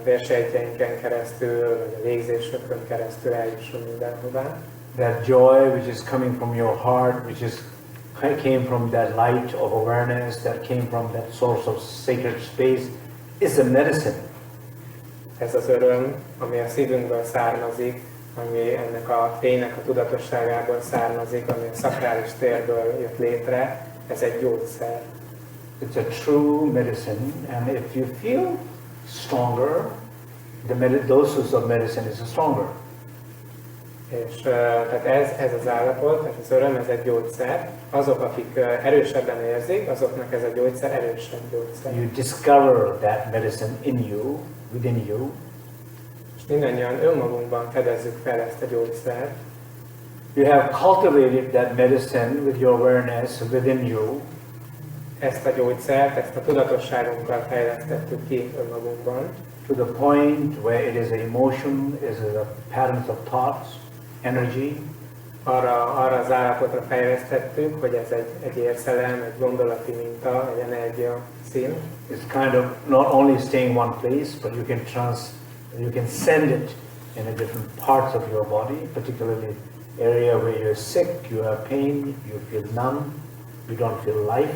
vérsejtjeinken keresztül, vagy a légzésünkön keresztül eljusson mindenhová. That joy which is coming from your heart, came from that light of awareness, that came from that source of sacred space, is a medicine. Ez az öröm, ami a szívünkből származik, ami ennek a fénynek a tudatosságából származik, ami a szakrális térből jött létre, ez egy gyógyszer. It's a true medicine, and if you feel stronger, the doses of medicine is stronger. És tehát ez az állapot, ez az öröm, ez egy gyógyszer. Azok, akik erősebben érzik, azoknak ez a gyógyszer erősebb gyógyszer. You discover that medicine in you, within you. És mindannyian önmagunkban fedezzük fel ezt a gyógyszert. You have cultivated that medicine with your awareness within you. Ezt a gyógyszert, ezt a tudatosságunkkal fejlesztettük ki önmagunkban. To the point where it is an emotion, it is a patterns of thoughts, energy. Arra az állapotra fejlesztettük, hogy ez egy érzelem, egy gondolati minta, egy energia szín. It's kind of not only staying one place, but you can send it in a different parts of your body, particularly area where you're sick, you have pain, you feel numb, you don't feel life.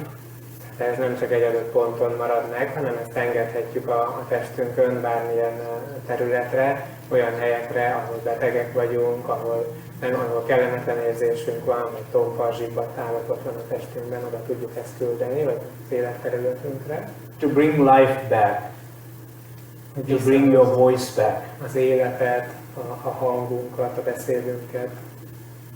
De ez nem csak egy adott ponton marad meg, hanem ezt engedhetjük a testünkön bármilyen területre, olyan helyekre, ahol betegek vagyunk, ahol kellemetlen érzésünk van, vagy tompa, zsibbadt állapot van a testünkben, oda tudjuk ezt küldeni, vagy az életterületünkre. To bring life back, to bring your voice back, az életet, a hangunkat, a beszédünket.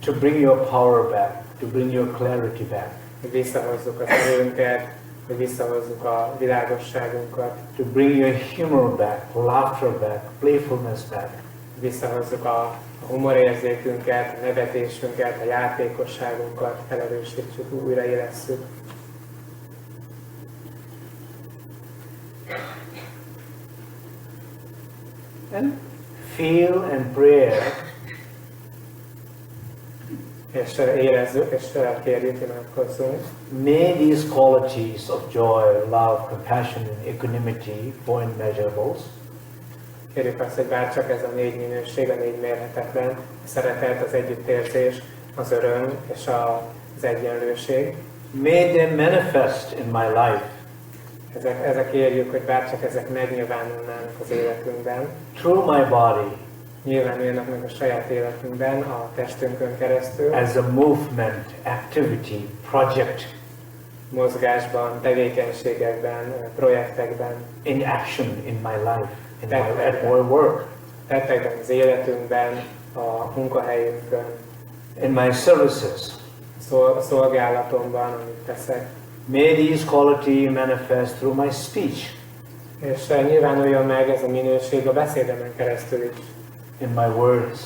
To bring your power back, to bring your clarity back. Hogy visszahozzuk az erőnket, hogy visszahozzuk a világosságunkat. To bring your humor back, laughter back, playfulness back. Visszahozzuk a humorérzékünket, a nevetésünket, a játékosságunkat, felerősítsük, újraélesszük. And feel and pray. És érezzük, és kérjük, imádkozzunk. May these qualities of joy, love, compassion and equanimity, four immeasurables, Kérjük azt, hogy bár csak ez a négy minőség, a négy mérhetetlen, a szeretet, az együttérzés, az öröm és az egyenlőség. may they manifest in my life Ezek kérjük, hogy bár csak ezek megnyilvánulnának az életünkben, through my body nyilvánuljanak meg a saját életünkben, a testünkön keresztül, as a movement, activity, project, mozgásban, tevékenységekben, projektekben, in action in my life, at my work, tettekben, az életünkben, a munkahelyünkön, in my services. a szolgálatomban, amit teszek. May these quality manifest through my speech, És nyilvánuljon meg ez a minőség a beszédemen keresztül is, in my words,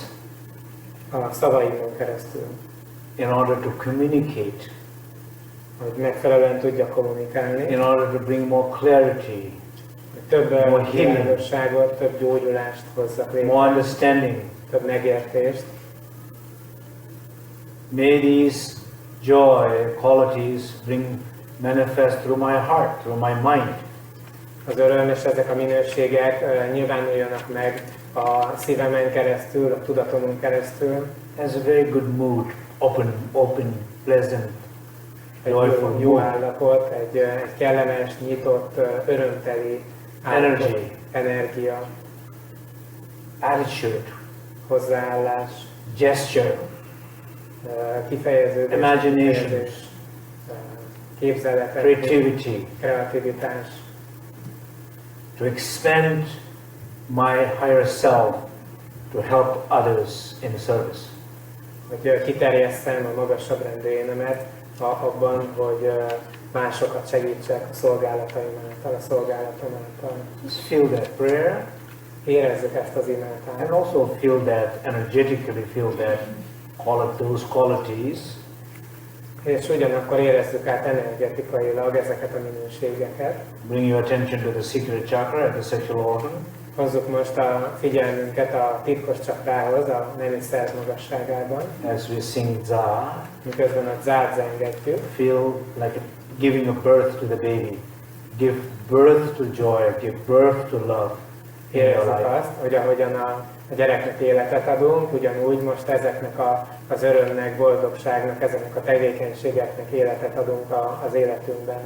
a szavaimon keresztül, in order to communicate, hogy megfelelően tudja kommunikálni, in order to bring more clarity, több more healing, világosságot, több gyógyulást hozzak létre, more understanding. több megértést. May these joy qualities manifest through my heart, through my mind. Az öröm és ezek a minőségek nyilvánuljanak meg a szívemen keresztül, a tudatomon keresztül. Has a very good mood, open, pleasant, joyful Jó mood, állapot, egy kellemes, nyitott, örömteli állapot, energia, attitude, hozzáállás, gesture, kifejeződés, imagination, képzeletek, creativity, kreativitás, to expand my higher self to help others in service. hogy kiterjesszem a magasabb rendű énemet abban, hogy másokat segítsek a szolgálataim által, a szolgálatom által. Just feel that prayer Érezzük ezt az imát and át, also feel that, energetically feel that, those qualities és ugyanakkor érezzük át energetikailag ezeket a minőségeket. bring your attention to the secret chakra at the sexual organ. Hozzuk most a figyelmünket a titkos csakrához, a nemi szerv magasságában. As we sing Za, Miközben a zát zengetjük, feel like giving a birth to the baby. Give birth to joy, give birth to love in your érezzük life. azt, hogy ahogyan a gyereknek életet adunk, ugyanúgy most ezeknek az örömnek, boldogságnak, ezeknek a tevékenységeknek életet adunk az életünkben.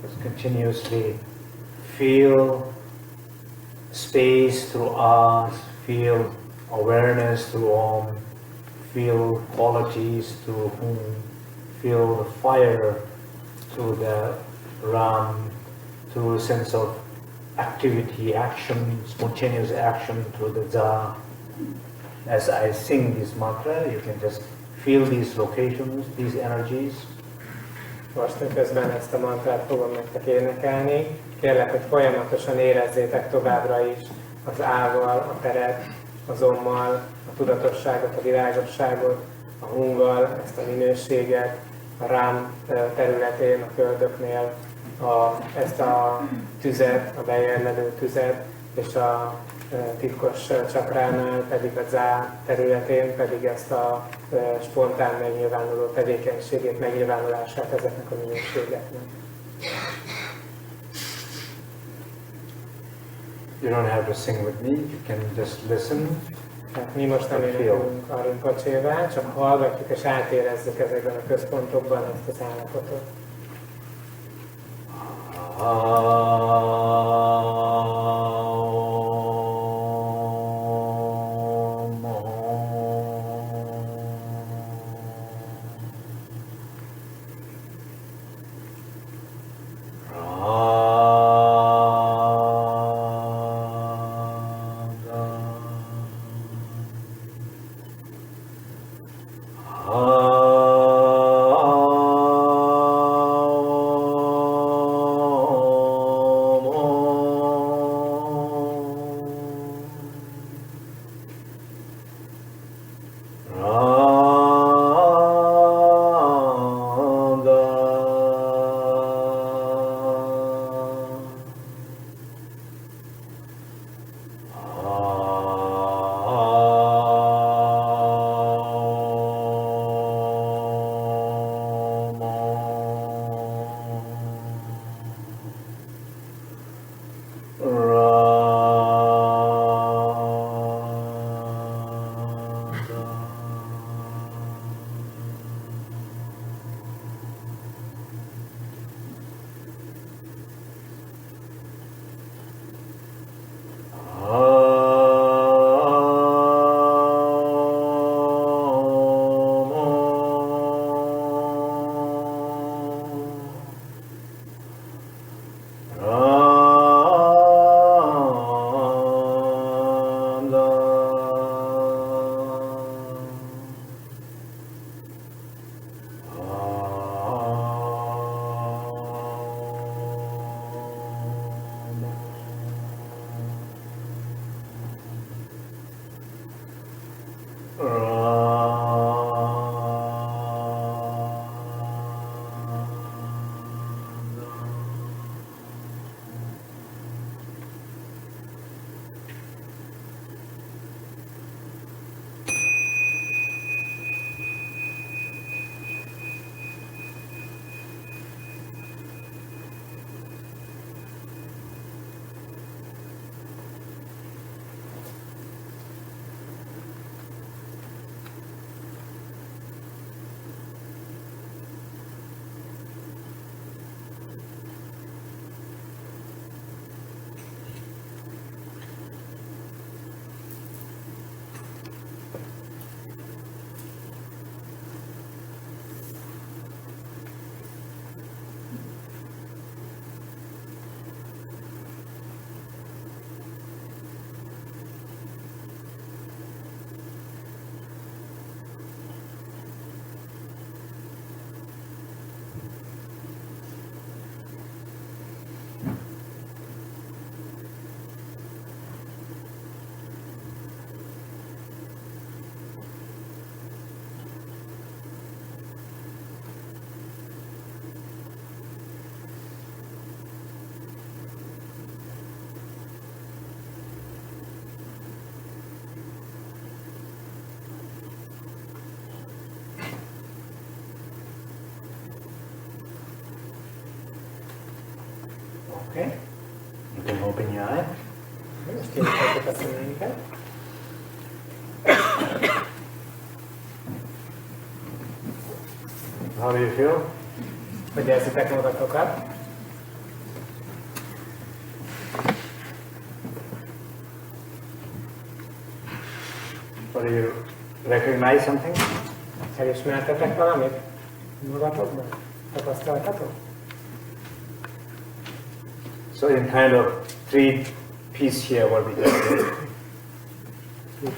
Just continuously feel space through us, feel awareness through Om, feel qualities through Hum, feel the fire through the Ram, through a sense of activity, action, spontaneous action through the Za. As I sing this mantra, you can just feel these locations, these energies. Most miközben ezt a mantrát fogom nektek énekelni, kérlek, hogy folyamatosan érezzétek továbbra is az ával, a teret, az ommal, a tudatosságot, a világosságot, a hunggal, ezt a minőséget, a rám területén, a földöknél, ezt a tüzet, a beérlelő tüzet, és a titkos csakránál pedig a zá területén pedig ezt a spontán megnyilvánuló tevékenységét, megnyilvánulását ezeknek a minőségeknek. You don't have to sing with me, you can just listen. Tehát mi most nem énekelünk a Rinpocsével, csak hallgatjuk és átérezzük ezekben a központokban ezt az állapotot. Om open your eye. Most kinyithatjuk a szemünket. How do you feel? Hogy érzitek magatokat? Or do you recognize something? Felismertetek valamit magatokban? Tapasztaltatok? So in kind of three pieces here, what we just did.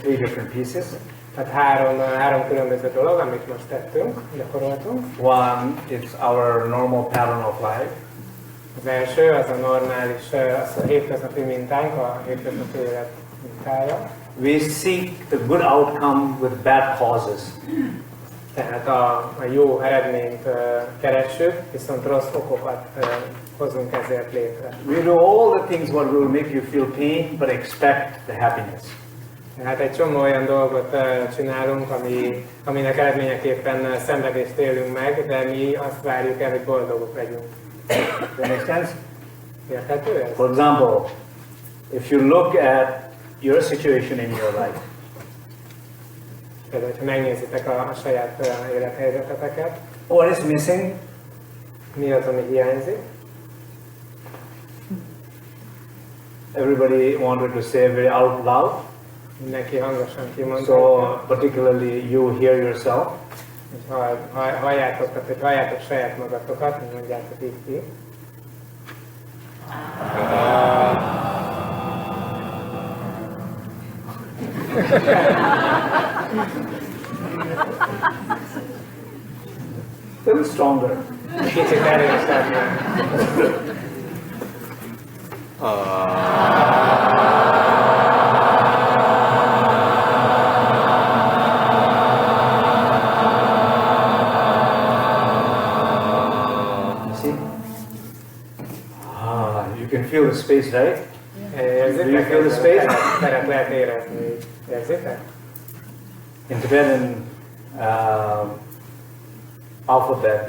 Three different pieces. Tehát három különböző dolog, amit most tettünk, gyakoroltunk. One, it's our normal pattern of life. Az első, az a normális, az a hétköznapi mintánk, a hétköznapi élet mintája. We seek the good outcome with bad causes. Tehát a jó eredményt keressük, viszont rossz okokat hozunk ezért létre. We do all the things what will make you feel pain, but expect the happiness. Tehát egy csomó olyan dolgot csinálunk, aminek eredményeképpen szenvedést élünk meg, de mi azt várjuk el, hogy boldogok legyünk. Does that make sense? Érthető ez? For example, if you look at your situation in your life, Például, ha megnézitek a saját élethelyzeteteket, what is missing? mi az, ami hiányzik? Everybody wanted to say very out loud. Mindenki hangosan kimondta. So particularly you hear yourself. Hogy halljátok saját magatokat, mondjátok így ki. A little stronger. Kicsit erősebben. You see? You can feel the space, right? Érzitek? Do you feel the space? Teret lehet érezni. Érzitek? In Tibetan alphabet,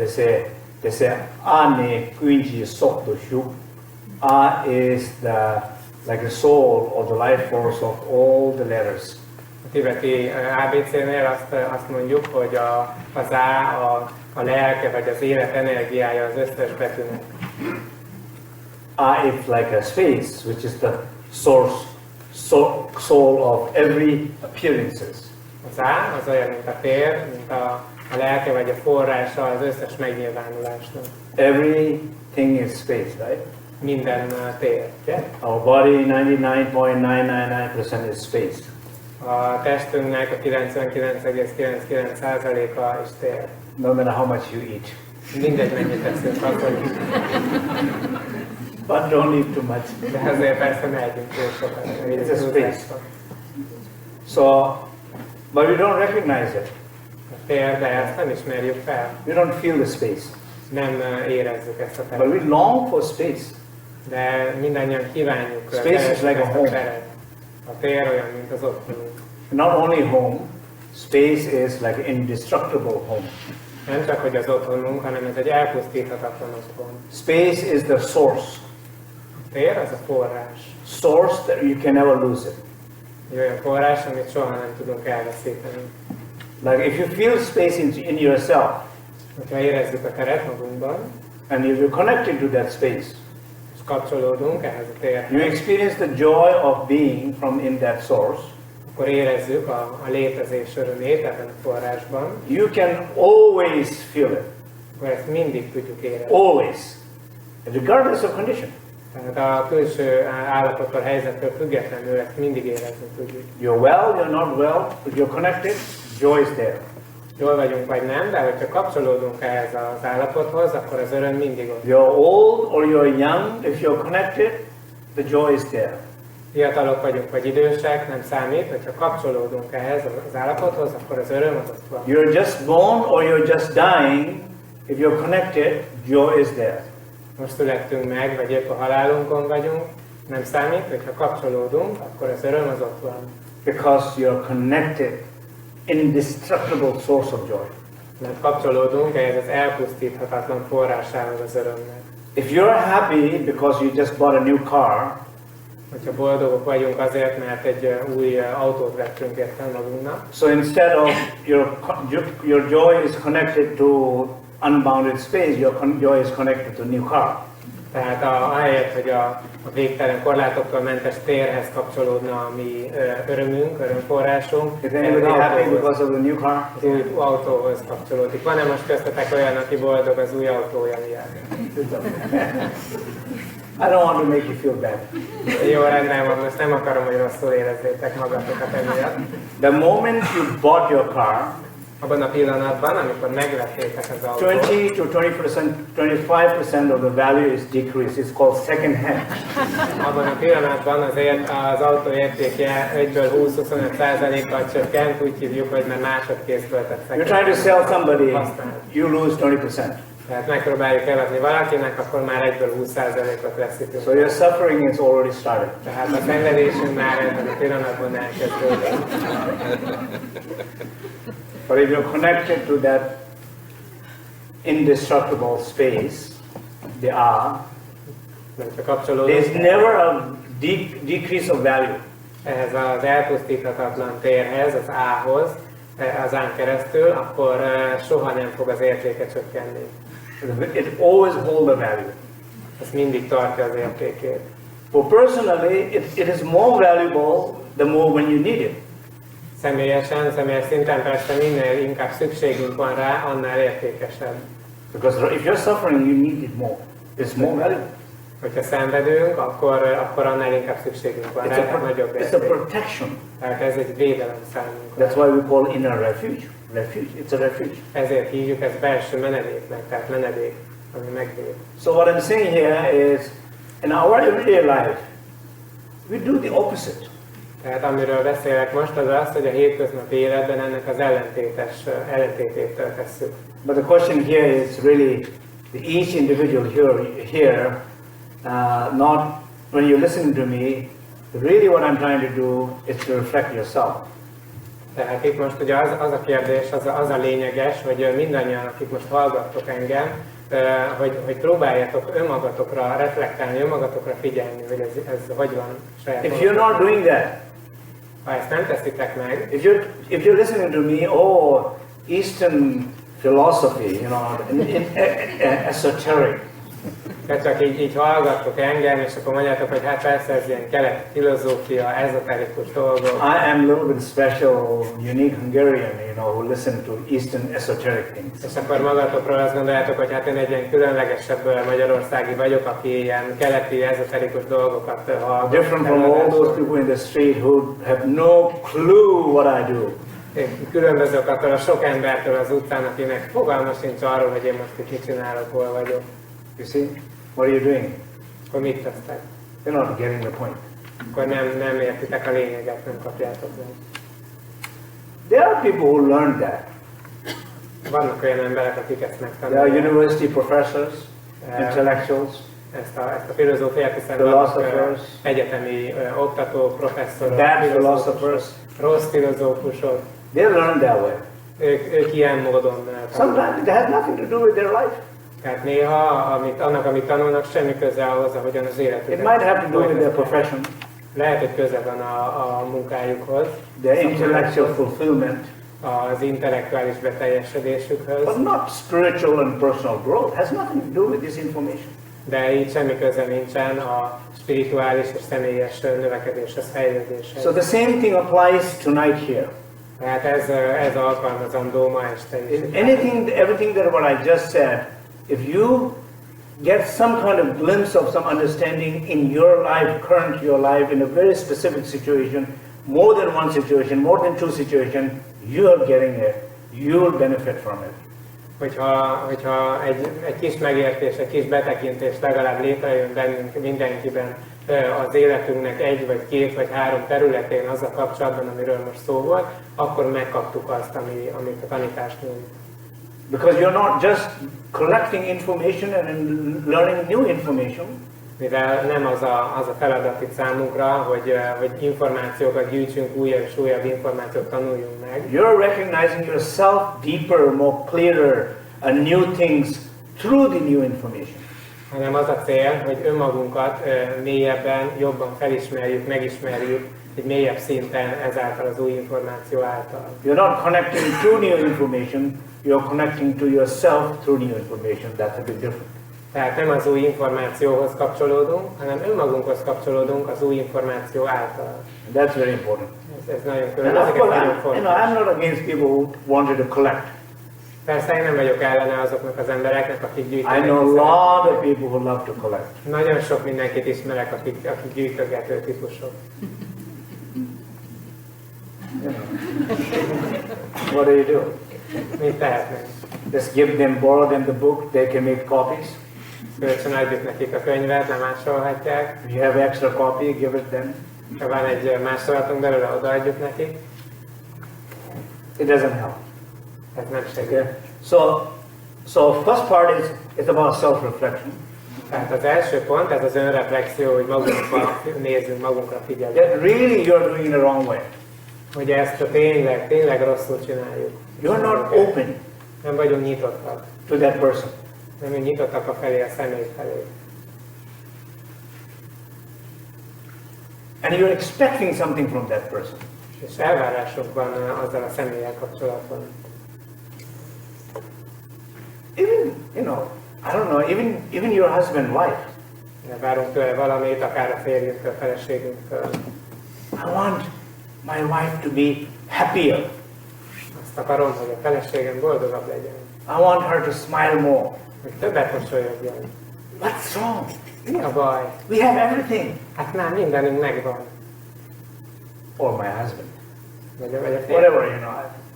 they say Ane Kuinji Sokto Shu. A is like the soul or the life force of all the letters. A tibeti ABC-nél azt mondjuk, hogy az a lelke vagy az élet energiája az összes betűnek. A is like a space, which is the soul of every appearances. Az A az olyan, mint a tér, mint a lelke vagy a forrása az összes megnyilvánulásnak. Everything is space, right? Minden tér. Yeah? Our body, 99.999% is space. A testünknek a 99,99%-a is tér. No matter how much you eat. Mindegy, mennyit teszünk, azt mondjuk. But don't eat too much. De azért persze ne együnk túl sokat. It's a space. So, but we don't recognize it. A tér, de ezt nem ismerjük fel. We don't feel the space. Nem érezzük ezt a But teret. we long for space. De mindannyian kívánjuk Space is like a ezt home. a teret. A tér olyan, mint az otthonunk. Not only home, space is like an indestructible home. Nem csak, hogy az otthonunk, hanem ez egy elpusztíthatatlan otthon. Space is the source. A tér az a forrás. Source that you can never lose it. Egy olyan forrás, amit soha nem tudunk elveszíteni. Like if you feel space in yourself, Ha érezzük a teret magunkban, and if you're connected to that space, és kapcsolódunk ehhez a you térhez, experience the joy of being from in that source, akkor érezzük a létezés örömét ebben a forrásban, you can always feel it. akkor ezt mindig tudjuk érezni. Always. Regardless of condition. Tehát a külső állapottól, helyzettől függetlenül ezt mindig érezni tudjuk. You're well, you're not well, but you're connected, joy is there. Jól vagyunk vagy nem, de hogyha kapcsolódunk ehhez az állapothoz, akkor az öröm mindig ott. You're old or you're young, if you're connected, the joy is there. Fiatalok vagyunk vagy idősek, nem számít, hogyha kapcsolódunk ehhez az állapothoz, akkor az öröm az ott van. You're just born or you're just dying, if you're connected, joy is there. Most születtünk meg, vagy épp a halálunkon vagyunk, nem számít, hogyha kapcsolódunk, akkor az öröm az ott van. Because you're connected, indestructible source of joy. Mert kapcsolódunk ehhez az elpusztíthatatlan forrásához az örömnek. If you're happy because you just bought a new car, Hogyha boldogok vagyunk azért, mert egy új autót vettünk értem magunknak. So instead of your joy is connected to unbounded space, your joy is connected to a new car. Tehát ahelyett, hogy a végtelen korlátoktól mentes térhez kapcsolódna a mi örömünk, örömforrásunk, Is anybody happy because of the new car? az új autóhoz kapcsolódik. Van-e most köztetek olyan, aki boldog az új autója miatt? I don't want to make you feel bad. Jó, rendben van, most nem akarom, hogy rosszul érezzétek magatokat emiatt. The moment you bought your car, Abban a pillanatban, amikor megvettétek az autót, 20 to 25% of the value is decreased. It's called second hand. abban a pillanatban az autó értéke 1-20-25%-kal csökkent, úgy hívjuk, hogy már másodkézből tett You're trying to sell somebody, használt. you lose 20%. Tehát megpróbáljuk eladni valakinek, akkor már 1-20%-ot veszítünk. So your suffering is already started. Tehát a szenvedésünk már ebben a pillanatban elkezdődik. But if you're connected to that indestructible space, the R, Hogyha kapcsolódunk there's never a decrease of value. ehhez az elpusztíthatatlan térhez, az A-hoz, az A-n keresztül, akkor soha nem fog az értéke csökkenni. It always hold the value. Ez mindig tartja az értékét. For personally, it is more valuable the more when you need it. Személyes szinten persze minél inkább szükségünk van rá, annál értékesebb. Because if you're suffering, you need it more. It's more valuable. Hogyha szenvedünk, akkor annál inkább szükségünk van rá, tehát nagyobb It's a érték. protection. Tehát ez egy védelem számunkra. That's why we call inner refuge. Refuge. It's a refuge. Ezért hívjuk ezt belső menedéknek, tehát menedék, ami megvéd. So what I'm saying here is, in our everyday life, we do the opposite. Tehát amiről beszélek most, az az, hogy a hétköznapi életben ennek az ellentétét tesszük. But the question here is really, each individual here, not when you're listening to me, really what I'm trying to do is to reflect yourself. Tehát itt most ugye az a kérdés, az a lényeges, hogy mindannyian, akik most hallgattok engem, hogy próbáljátok önmagatokra reflektálni, önmagatokra figyelni, hogy ez hogy van saját If you're not doing that, ha ezt nem teszitek meg, if you're listening to me, oh, Eastern philosophy, you know, esoteric. tehát csak így hallgattok engem, és akkor mondjátok, hogy hát persze ez ilyen keleti filozófia, ezoterikus dolgok. I am a little bit special, unique Hungarian, you know, who listen to Eastern esoteric things. És akkor magatokról azt gondoljátok, hogy hát én egy ilyen különlegesebb magyarországi vagyok, aki ilyen keleti, ezoterikus dolgokat hallgat. Different from all those people in the street who have no clue what I do. Én különbözök attól a sok embertől az utcán, akinek fogalma sincs arról, hogy én most itt mit csinálok, hol vagyok. You see? What are you doing? Akkor mit tesztek? You're not getting the point. Akkor nem értitek a lényeget, nem kapjátok meg. There are people who learn that. Vannak olyan emberek, akik ezt There are megtanulják. university professors, intellectuals, Ezt a filozófiát, hiszen Philosophers. vannak egyetemi oktatók, professzorok, bad philosophers. rossz filozófusok. They learn that way. Ők ilyen módon tanulnak. Sometimes it has nothing to do with their life. Tehát néha amit tanulnak, semmi köze ahhoz, ahogyan az életük. It might have to do with their profession, Lehet, hogy köze van a munkájukhoz, their intellectual fulfillment, az intellektuális beteljesedésükhöz, but not spiritual and personal growth. It has nothing to do with this information. de így semmi köze nincsen a spirituális és személyes növekedéshez, fejlődéshez. So the same thing applies tonight here. Tehát ez alkalmazandó ma este is. Everything that what I just said, if you get some kind of glimpse of some understanding in your life, your life, in a very specific situation, more than one situation, more than two situations, you are getting it. You will benefit from it. Hogyha egy kis megértés, egy kis betekintés legalább létrejön bennünk mindenkiben az életünknek egy, vagy két, vagy három területén azzal kapcsolatban, amiről most szó volt, akkor megkaptuk azt, amit a tanítás mond. Because you're not just collecting information and learning new information. Mivel nem az a feladat itt számunkra, hogy információkat gyűjtsünk, újabb és újabb információt tanuljunk meg. You're recognizing yourself deeper, more clearer, and new things through the new information. hanem az a cél, hogy önmagunkat mélyebben, jobban felismerjük, megismerjük egy mélyebb szinten ezáltal az új információ által. You're not connecting to new information, you're connecting to yourself through new information. That's a bit different. Tehát nem az új információhoz kapcsolódunk, hanem önmagunkhoz kapcsolódunk az új információ által. That's very important. Ez nagyon And különböző, of course, nagyon fontos. I'm not against people who wanted to collect. Persze én nem vagyok ellene azoknak az embereknek, akik I gyűjtenek. know a lot of people who love to collect. Nagyon sok mindenkit ismerek, akik gyűjtögető típusok. What do you do? Mit tehetnek? Just give them, borrow them the book, they can make copies. Kölcsön adjuk nekik a könyvet, lemásolhatják. If you have extra copy, give it them. Ha van egy másolatunk belőle, odaadjuk nekik. It doesn't help. Ez nem segít. Okay? So first part is it's about self-reflection. Tehát az első pont, ez az önreflexió, hogy magunkba nézzünk, magunkra figyeljünk. That really you're doing it the wrong way. Hogy ezt tényleg rosszul csináljuk. You're not open Nem vagyunk nyitottak. to that person. Nem vagyunk nyitottak a felé, a személy felé. And you're expecting something from that person. És elvárások van azzal a személlyel kapcsolatban. Even, you know, I don't know, even your husband, wife. De várunk tőle valamit, akár a férjünktől, a feleségünktől. I want my wife to be happier. Azt akarom, hogy a feleségem boldogabb legyen. I want her to smile more. Hogy többet mosolyogjon. What's wrong? Mi a baj? We have everything. Hát már mindenünk megvan. Or my husband. Vagy a férj, Whatever, you know.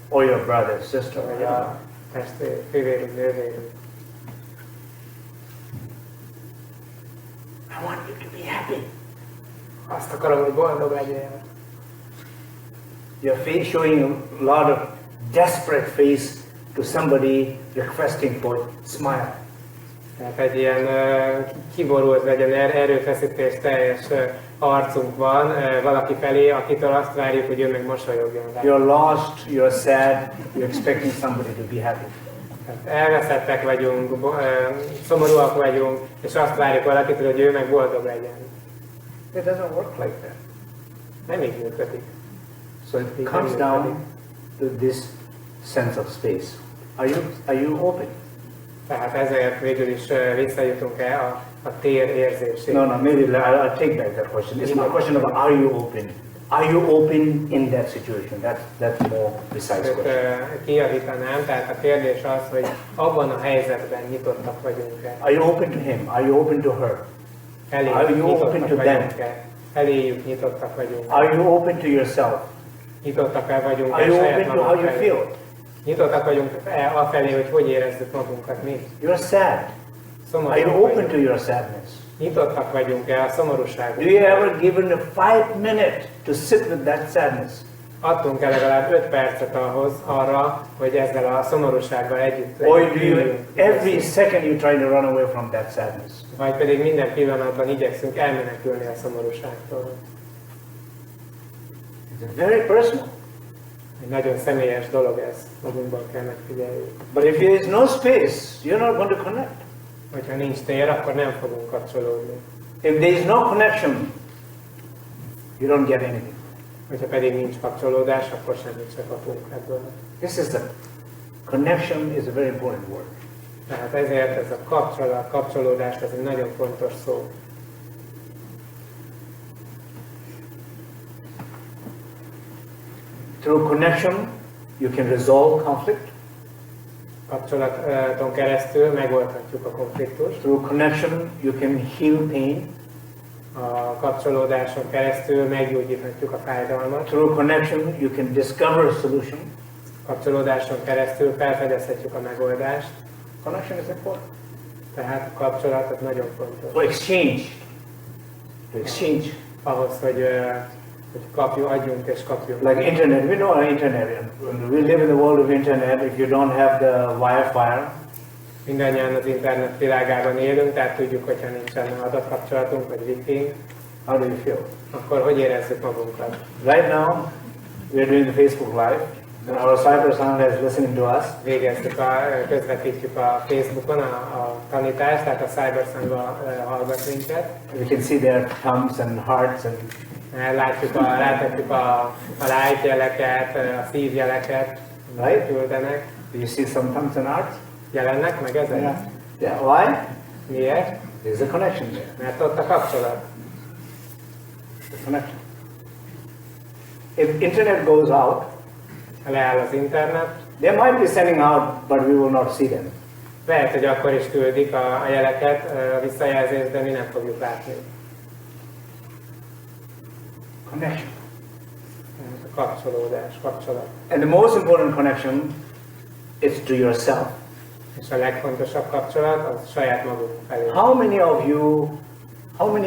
Or your brother, sister. vagy a testvér, fivérünk, nővérünk. I want you to be happy. Azt akarom, hogy boldog legyél. Your face showing a lot of desperate face to somebody requesting for smile. Tehát egy ilyen kiborult, vagy egy erőfeszítés teljes arcunk van valaki felé, akitől azt várjuk, hogy ő meg mosolyogjon. You're lost, you're sad, you're expecting somebody to be happy. Tehát elveszettek vagyunk, szomorúak vagyunk, és azt várjuk valakitől, hogy ő meg boldog legyen. It doesn't work like that. Nem így működik. So it comes down to this sense of space. Are you open? Tehát ezért végül is visszajutunk el a tér érzéséhez. No, maybe I'll take back that question. It's not a question of are you open. Are you open in that situation? That's more precise question. Kijavítanám, tehát a kérdés az, hogy abban a helyzetben nyitottak vagyunk-e. Are you open to him? Are you open to her? Are you open to them? Eléjük nyitottak vagyunk. Are you open to yourself? Nyitottak-e vagyunk Are you saját open to how magunk you felé? feel? Nyitottak vagyunk afelé, hogy érezzük magunkat mi. You're sad. Are Szomorúak you open vagyunk. to your sadness? Nyitottak vagyunk-e a szomorúságra? Do you ever given a 5 minutes to sit with that sadness? Adtunk-e legalább 5 percet arra, hogy ezzel a szomorúsággal együtt Or do you, üljünk? every second you try to run away from that sadness? Vagy pedig minden pillanatban igyekszünk elmenekülni a szomorúságtól. It's very personal. Egy nagyon személyes dolog ez, magunkban kell megfigyeljük. But if there is no space, you're not going to connect. Hogyha nincs tér, akkor nem fogunk kapcsolódni. If there is no connection, you don't get anything. Hogyha pedig nincs kapcsolódás, akkor semmit sem kapunk ebből. This is the connection is a very important word. Tehát ezért ez a kapcsolódás, ez egy nagyon fontos szó. Through connection, you can resolve conflict. Kapcsolaton keresztül megoldhatjuk a konfliktust. Through connection, you can heal pain. A kapcsolódáson keresztül meggyógyíthatjuk a fájdalmat. Through connection, you can discover a solution. Kapcsolódáson keresztül felfedezhetjük a megoldást. Connection is important. Tehát a kapcsolat az nagyon fontos. For exchange. To exchange. Ahhoz, hogy adjunk és kapjunk. Like internet, we know our internet. We live in the world of internet. If you don't have the Wi-Fi, Mindannyian az internet világában élünk, tehát tudjuk, hogyha nincsen adatkapcsolatunk vagy wifi, how do you feel? akkor hogy érezzük magunkat? Right now, we are doing the Facebook Live. And our cyber sound is listening to us. Közvetítjük a Facebookon a tanítást, tehát a Cybersangba hallgat minket. We can see their thumbs and hearts and Rátettük a like jeleket, a szívjeleket, Right. küldenek. do you see some thumbs and hearts? Jelennek meg ezek? Yeah. Why? Miért? There's a connection there. Mert ott a kapcsolat. The connection. If internet goes out, Ha leáll az internet, they might be sending out, but we will not see them. lehet, hogy akkor is küldik a jeleket, a visszajelzést, de mi nem fogjuk látni. Connection. A kapcsolódás, kapcsolat. And the most important connection is to yourself. És a legfontosabb kapcsolat az saját magunk felé. How many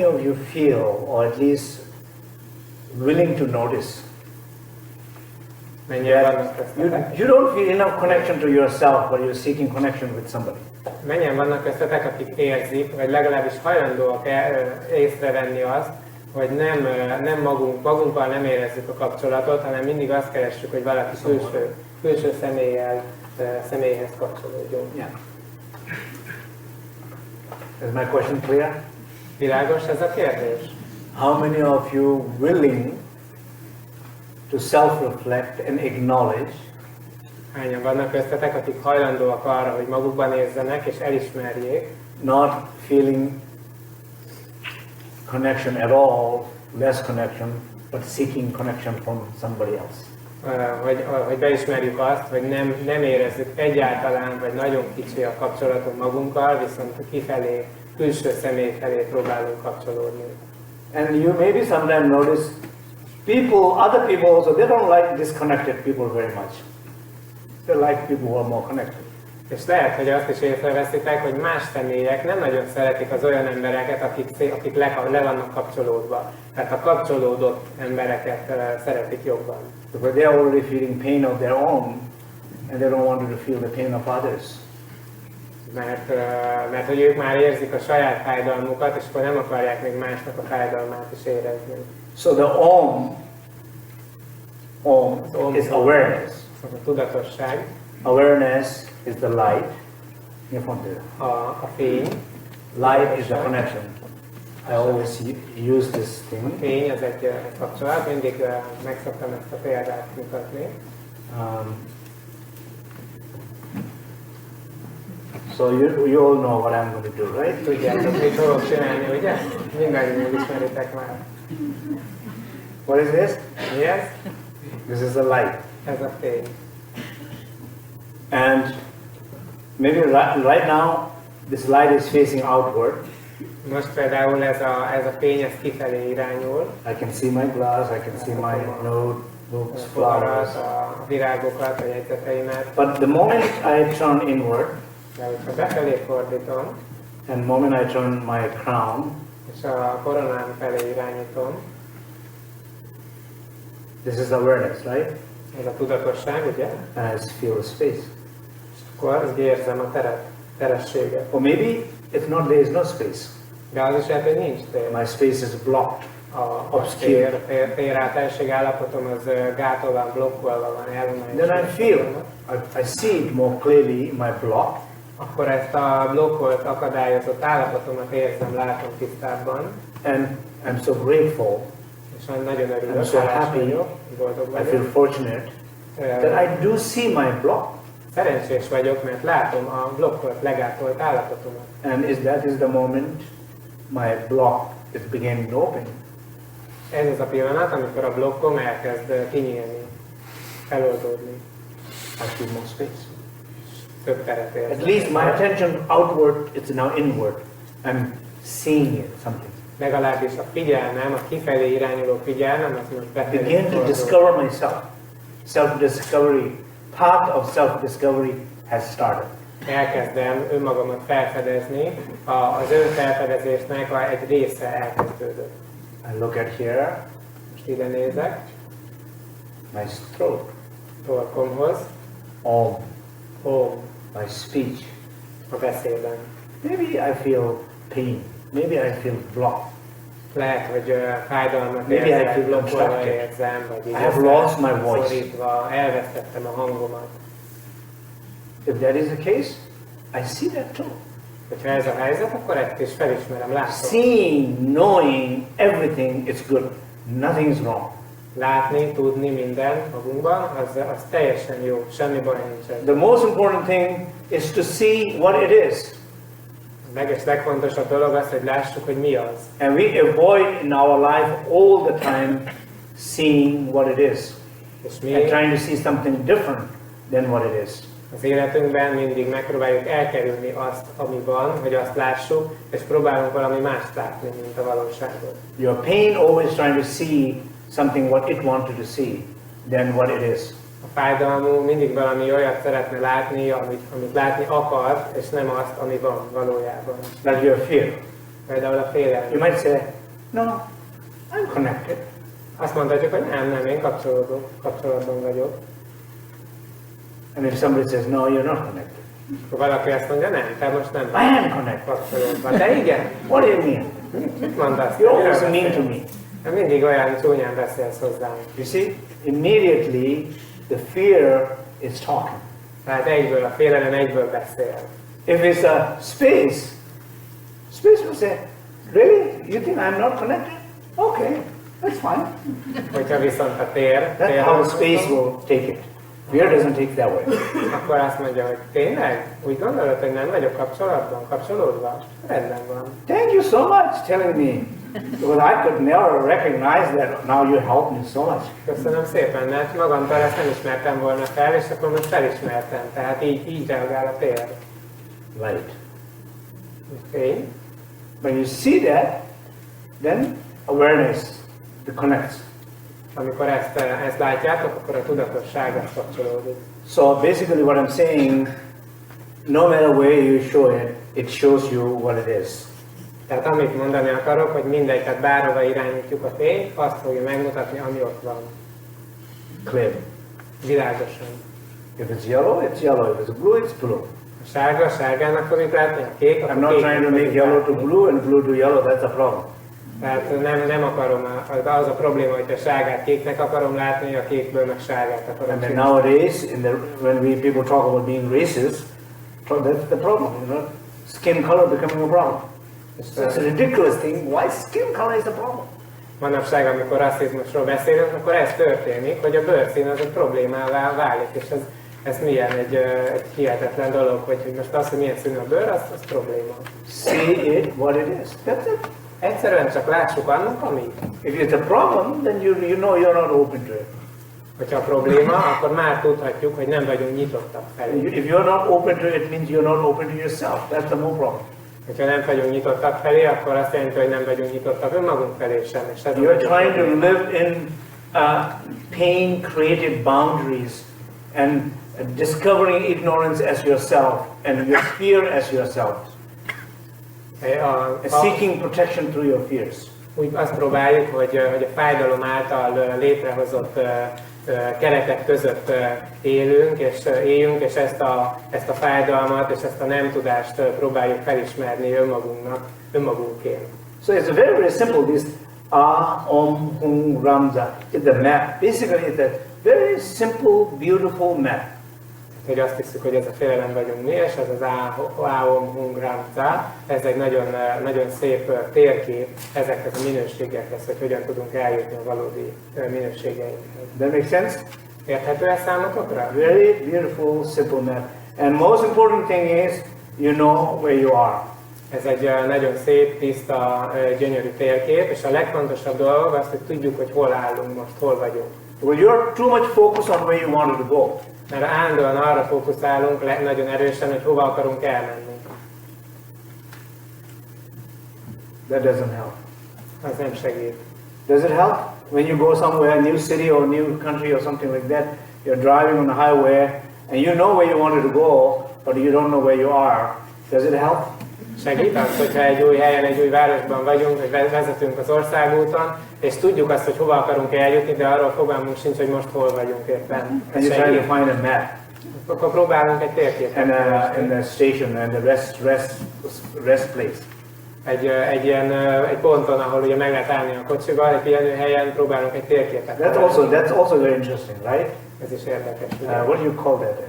of you feel, or at least willing to notice, Mennyien vannak that köztetek? you don't feel enough connection to yourself, but you're seeking connection with somebody? Mennyien vannak köztetek, akik érzik, vagy legalábbis hajlandóak észrevenni azt, hogy nem magunkkal nem érezzük a kapcsolatot, hanem mindig azt keressük, hogy valaki külső személyhez kapcsolódjunk. Yeah. Is my question clear? Világos ez a kérdés? How many of you willing to self-reflect and acknowledge Hányan vannak köztetek, akik hajlandóak arra, hogy magukban nézzenek és elismerjék, not feeling connection at all, less connection, but seeking connection from somebody else? hogy beismerjük azt, hogy nem érezzük egyáltalán, vagy nagyon kicsi a kapcsolatunk magunkkal, viszont kifelé, külső személy felé próbálunk kapcsolódni. And you maybe sometimes notice other people also, they don't like disconnected people very much. They like people who are more connected. És lehet, hogy azt is észreveszitek, hogy más személyek nem nagyon szeretik az olyan embereket, akik le vannak kapcsolódva. Tehát a kapcsolódott embereket szeretik jobban. Because they are already feeling pain of their own, and they don't want to feel the pain of others. Mert hogy ők már érzik a saját fájdalmukat, és akkor nem akarják még másnak a fájdalmát is érezni. So the om is awareness. A tudatosság, Awareness is the light. a fény. Light is the connection. I always use this A thing. fény, ez egy kapcsolat, mindig meg szoktam ezt a példát mutatni. So you all know what I'm going to do, right? Tudjátok, mit fogok csinálni, ugye? Mindannyian ismeritek már. What is this? Mi ez? This is the light. Ez a fény. And maybe right now, this light is facing outward. Most például ez a fény, ez kifelé irányul. I can see my glass, I can see my notebooks, A flowers. poharat, a virágokat, a jegyzeteimet. But the moment I turn inward, De hogyha befelé fordítom, and the moment I turn my crown, és a koronám felé irányítom, this is awareness, right? ez a tudatosság, ugye? And I feel the space. És akkor így érzem a terességet. Or maybe if not, there is no space. De az is lehet, hogy nincs tér. My space is blocked. A térátelség állapotom az gátolva, blokkolva van, el van. Then I feel, I see it more clearly, my block. Akkor ezt a blokkolt, akadályozott állapotomat érzem, látom tisztábban. And I'm so grateful, És nagyon örülök, I'm so hálás happy, vagyok, boldog I feel vagyok. fortunate that I do see my block. Szerencsés vagyok, mert látom a blokkolt, legátolt állapotomat. And that is the moment my block is beginning to open. Ez az a pillanat, amikor a blokkom elkezd kinyílni, feloldódni. I feel more space. Több teret érzem. At least my attention outward, it's now inward. I'm seeing it, something. Legalábbis a figyelmem, a kifelé irányuló figyelmem, az most befelé Begin to fordul. discover myself. Self-discovery, path of self-discovery has started. Elkezdem önmagamat felfedezni, az önfelfedezésnek egy része elkezdődött. I look at here, Most ide nézek, my throat, torkomhoz, om, my speech. a beszédem. Maybe I feel pain. Maybe I feel blocked. Lehet, hogy fájdalmat Maybe I érzek, feel blokkolva obstructed. érzem, vagy így I have lost my voice. szorítva, elvesztettem a hangomat. If that is the case, I see that too. Hogyha ez a helyzet, akkor ezt is felismerem, látom. Seeing, knowing everything is good. Nothing is wrong. Látni, tudni mindent magunkban, az teljesen jó, semmi baj nincs. The most important thing is to see what it is. A legfontosabb dolog az, hogy lássuk, hogy mi az. And we avoid in our life all the time seeing what it is. És And mi trying to see something different than what it is. az életünkben mindig megpróbáljuk elkerülni azt, ami van, hogy azt lássuk, és próbálunk valami mást látni, mint a valóságot. Your pain always trying to see something what it wanted to see than what it is. A fájdalmú mindig valami olyat szeretne látni, amit látni akar, és nem azt, ami van valójában. Like your fear. Például a félelem. You might say, no, I'm connected. Azt mondhatjuk, hogy nem, én kapcsolatban vagyok. And if somebody says, no, you're not connected. Akkor valaki azt mondja, nem, te most nem I vagy am connected. kapcsolatban. De igen, What do you mean? mit mondasz? You're always Miről mean to beszélsz? me. Mindig olyan csúnyán beszélsz hozzám. You see, immediately the fear is talking. Tehát egyből, a félelem egyből beszél. If it's a space will say, really? You think I'm not connected? Okay, that's fine. Hogyha viszont a tér That's how the space will take it. Fear doesn't take that way. akkor azt mondja, hogy tényleg? Úgy gondolod, hogy nem vagyok kapcsolódva? Rendben van. Thank you so much telling me. Because I could never recognize that. Now you helped me so much. Köszönöm szépen, mert magamtól ezt nem ismertem volna fel, és akkor most felismertem. Tehát így reagál a tér. Light. Fény. When you see that, then awareness connects. Amikor ezt látjátok, akkor a tudatossághoz kapcsolódik. So basically what I'm saying, no matter where you show it, it shows you what it is. Tehát amit mondani akarok, hogy mindegy, tehát bárhova irányítjuk a fényt, azt fogja megmutatni, ami ott van. Clear. Világosan. If it's yellow, it's yellow. If it's blue, it's blue. A sárga, sárgának fogjuk látni, a kék, I'm not trying to make yellow to blue and blue to yellow. That's a problem. Tehát nem akarom, az a probléma, hogy a sárgát kéknek akarom látni, a kékből meg sárgát akarom And then csinálni. nowadays, when people talk about being racist, that's the problem. You know, skin color becoming a problem. It's a ridiculous thing. Why skin color is the problem? Manapság, amikor rasszizmusról beszélünk, akkor ez történik, hogy a bőrszín az egy problémává válik, és ez milyen egy hihetetlen dolog, hogy most az, hogy milyen színű a bőr, az probléma. See it what it is. That's it. Egyszerűen csak lássuk annak, ami. If it's a problem, then you know you're not open to it. Hogyha a probléma, akkor már tudhatjuk, hogy nem vagyunk nyitottak felé. If you're not open to it, it means you're not open to yourself. That's the more problem. Hogyha nem vagyunk nyitottak felé, akkor azt jelenti, hogy nem vagyunk nyitottak önmagunk felé sem. És ez You're trying to live in pain-created boundaries and discovering ignorance as yourself and your fear as yourself. Seeking protection through your fears. Úgy azt próbáljuk, hogy a fájdalom által létrehozott keretek között éljünk, és ezt a fájdalmat és ezt a nem tudást próbáljuk felismerni önmagunkként. So it's very, very simple. This A, Om, Hum, Ramza. It's the map. Basically, it's a very simple, beautiful map. Hogy azt hiszük, hogy ez a félelem vagyunk mi, és ez az Aum Hum Ram Za, ez egy nagyon, nagyon szép térkép ezekhez a minőségekhez, hogy hogyan tudunk eljutni a valódi minőségeinkhez. That makes sense? Érthető ez számotokra? Very beautiful, simple map. And most important thing is, you know where you are. Ez egy nagyon szép, tiszta, gyönyörű térkép, és a legfontosabb dolog az, hogy tudjuk, hogy hol állunk most, hol vagyunk. Well, you're too much focused on where you wanted to go. Mert állandóan arra fókuszálunk nagyon erősen, hogy hova akarunk elmenni. That doesn't help. Az nem segít. Does it help? When you go somewhere, a new city or new country or something like that, you're driving on the highway and you know where you wanted to go, but you don't know where you are. Does it help? Segít az, hogyha egy új helyen, egy új városban vagyunk, hogy vezetünk az országúton, és tudjuk azt, hogy hova akarunk eljutni, de arról fogalmunk sincs, hogy most hol vagyunk éppen. And you're trying to find a map Akkor próbálunk egy térképet. and a station and a rest place. egy ponton, ahol ugye meg lehet állni a kocsival, egy pihenőhelyen próbálunk egy térképet. That's also very interesting, right? Ez is érdekes. What do you call that?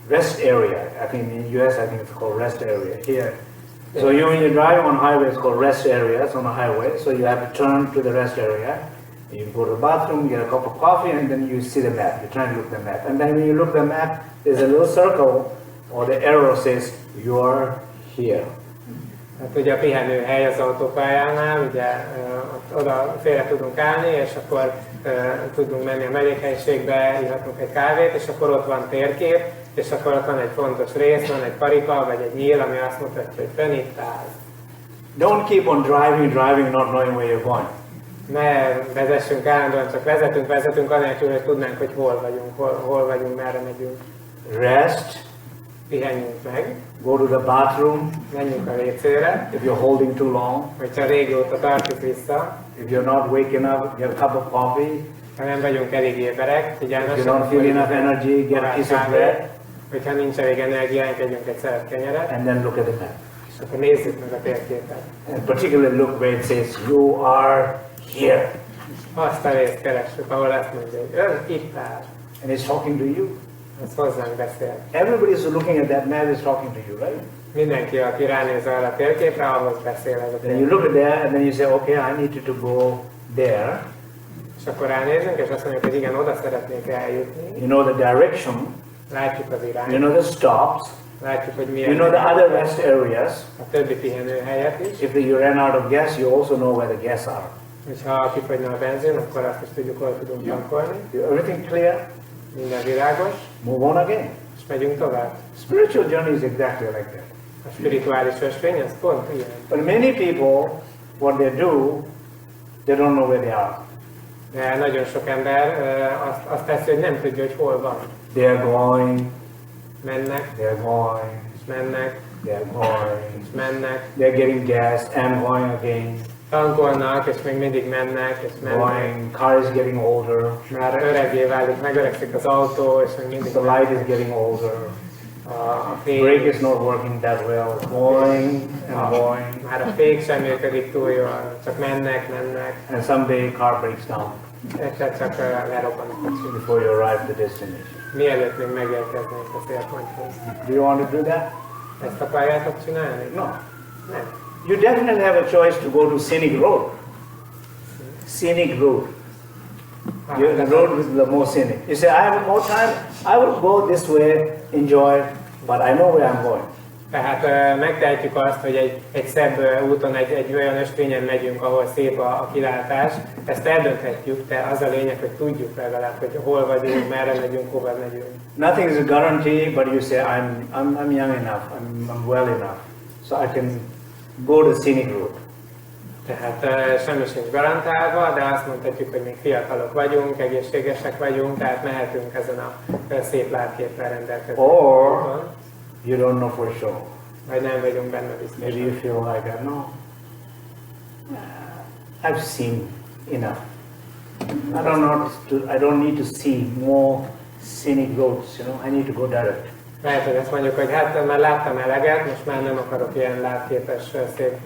Rest area. I think in US, I think it's called rest area. Here, so when you drive on highway, it's called rest areas on a highway. So you have to turn to the rest area. You go to the bathroom, get a cup of coffee, and then you see the map. You try and look at the map, and then when you look at the map, there's a little circle, or the arrow says you are here. Hát ugye a pihenőhely az autópályánál, ugye oda félre tudunk állni, és akkor tudunk menni a mellékhelyiségbe, ihatunk egy kávét, és akkor ott van térkép, és akkor ott van egy fontos rész, van egy karika, vagy egy nyíl, ami azt mutatja, hogy fönn itt áll. Don't keep on driving, not knowing where you're going. Ne vezessünk állandóan, csak vezetünk, anélkül, hogy tudnánk, hogy hol vagyunk, merre megyünk. Rest. Pihenjünk meg. Go to the bathroom. Menjünk a WC-re. If you're holding too long. Hogyha régóta tartjuk vissza. If you're not waking up, get a cup of coffee. Ha nem vagyunk elég éberek, figyelmesek. If you don't feel enough energy, get a piece of bread. Hogyha nincs elég energiánk, együnk egy szelet kenyeret. And then look at the map. És akkor nézzük meg a térképet. And particularly look where it says you are here. Azt a részt keressük, ahol azt mondja, hogy ön itt áll. And it's talking to you. Ez hozzánk beszél. Everybody is looking at that map is talking to you, right? Mindenki, aki ránéz arra a térképre, ahhoz beszél ez a Then you look at that and then you say, okay, I need to go there. És akkor ránézünk, és azt mondjuk, hogy igen, oda szeretnék eljutni. You know the direction. Látjuk az irányt. You know the stops. Látjuk, hogy milyen. You know the other rest areas. A többi pihenőhelyet is. If you ran out of gas, you also know where the gas are. És ha kifogyna a benzin, akkor azt is tudjuk, hol tudunk tankolni. Everything clear? Minden világos. Move on again. És megyünk tovább. Spiritual journey is exactly like that. A spirituális ösvény, ez pont ilyen. But many people, what they do, they don't know where they are. De nagyon sok ember azt teszi, hogy nem tudja, hogy hol van. They are going. Mennek. They are going. És mennek. They are going. És mennek. They are getting gas and going again. Tankolnak, és még mindig mennek, és mennek. Going. Car is getting older. Már öreggé válik, megöregszik az autó, és még mindig The light is getting older. a fék. Brake is not working that well. Going and going. Már a fék sem működik túl jól, csak mennek. And someday car breaks down Egyszer csak lerobban a kocsi. before you arrive at the destination. Mielőtt még megérkeznénk a célponthoz. Do you want to do that? Ezt akarjátok csinálni? No. Nem. You definitely have a choice to go to scenic road. Scenic road. The road is the most scenic. You say, I have more time, I will go this way, enjoy, but I know where I'm going. Tehát megtehetjük azt, hogy egy szebb úton, egy olyan ösvényen megyünk, ahol szép a kilátás. Ezt eldönthetjük, de az a lényeg, hogy tudjuk legalább, hogy hol vagyunk, merre megyünk, hova megyünk. Nothing is a guarantee, but you say, I'm young enough, I'm well enough, so I can go the scenic route. Tehát semmi sincs garantálva, de azt mondhatjuk, hogy még fiatalok vagyunk, egészségesek vagyunk, tehát mehetünk ezen a szép lábképpel rendelkező. Or you don't know for sure. Vagy nem vagyunk benne biztos. Maybe you feel like, no, I've seen enough. I don't need to see more scenic roads, I need to go direct. Lehet, hogy azt mondjuk, hogy hát már láttam eleget, most már nem akarok ilyen látképes,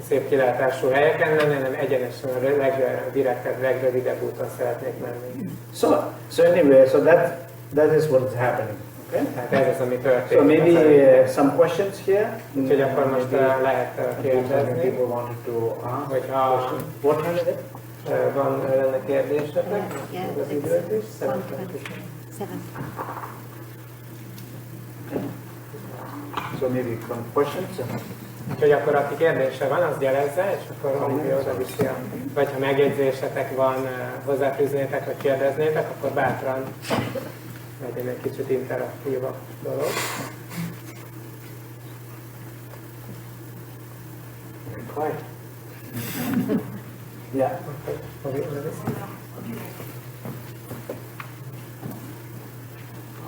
szép kilátású helyeken menni, hanem egyenesen a legdirektebb, legrövidebb úton szeretnék menni. So anyway, that is what is happening. Okay? Tehát ez az, ami történik. So maybe some questions here. Úgyhogy akkor most lehet kérdezni. People wanted to ask. Hogyha What time is it? van lenne kérdésetek, Yeah, az it's időt is, 1:27. So maybe some questions. Úgyhogy akkor aki kérdése van, az jelezze, és akkor Olivier oda viszi. Vagy ha megjegyzésetek van, hozzáfűznétek, vagy kérdeznétek, akkor bátran legyen egy kicsit interaktív a dolog. Very quiet. Yeah. Olivier oda viszi.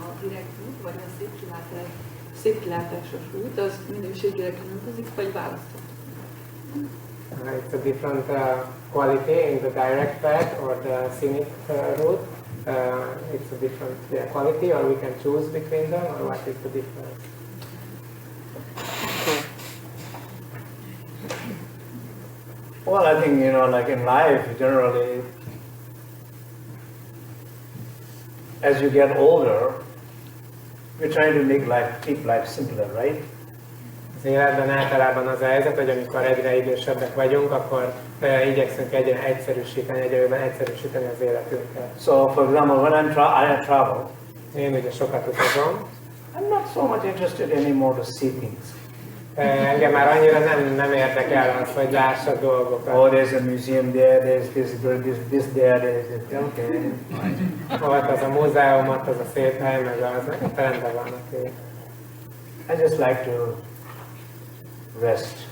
A direkt út, vagy a szép kilátásos út, az minőségileg különbözik, vagy választható? It's a different quality in the direct path or the scenic route. It's a different quality, or we can choose between them, or what is the difference? Well, I think, like in life, generally, as you get older, we're trying to keep life simpler, right? Az életben általában az a helyzet, hogy amikor egyre idősebbek vagyunk, akkor igyekszünk egyre egyszerűsíteni, egyre jobban egyszerűsíteni az életünket. So, for example, when I travel, Én ugye sokat utazom, I'm not so much interested anymore to see things. Engem már annyira nem érdekel az, hogy lássak dolgokat. Oh, there's a museum there, there's this there, there's this, okay. Volt az a múzeum, ott az a szép hely, meg az, meg rendben vannak ők. I just like to rest,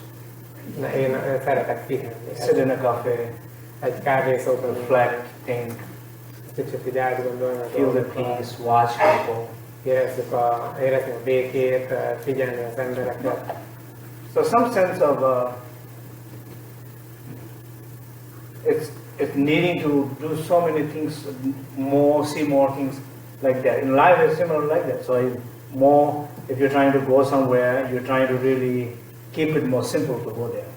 Én szeretek pihenni. sit in a cafe, Egy kávészóban reflect, think, kicsit így átgondolni a feel the dolgokat, peace, watch people. érezni a békét, figyelni az embereket. So some sense of it's needing to do so many things more, see more things like that. In life it's similar like that. So if you're trying to go somewhere, you're trying to really keep it more simple to go there.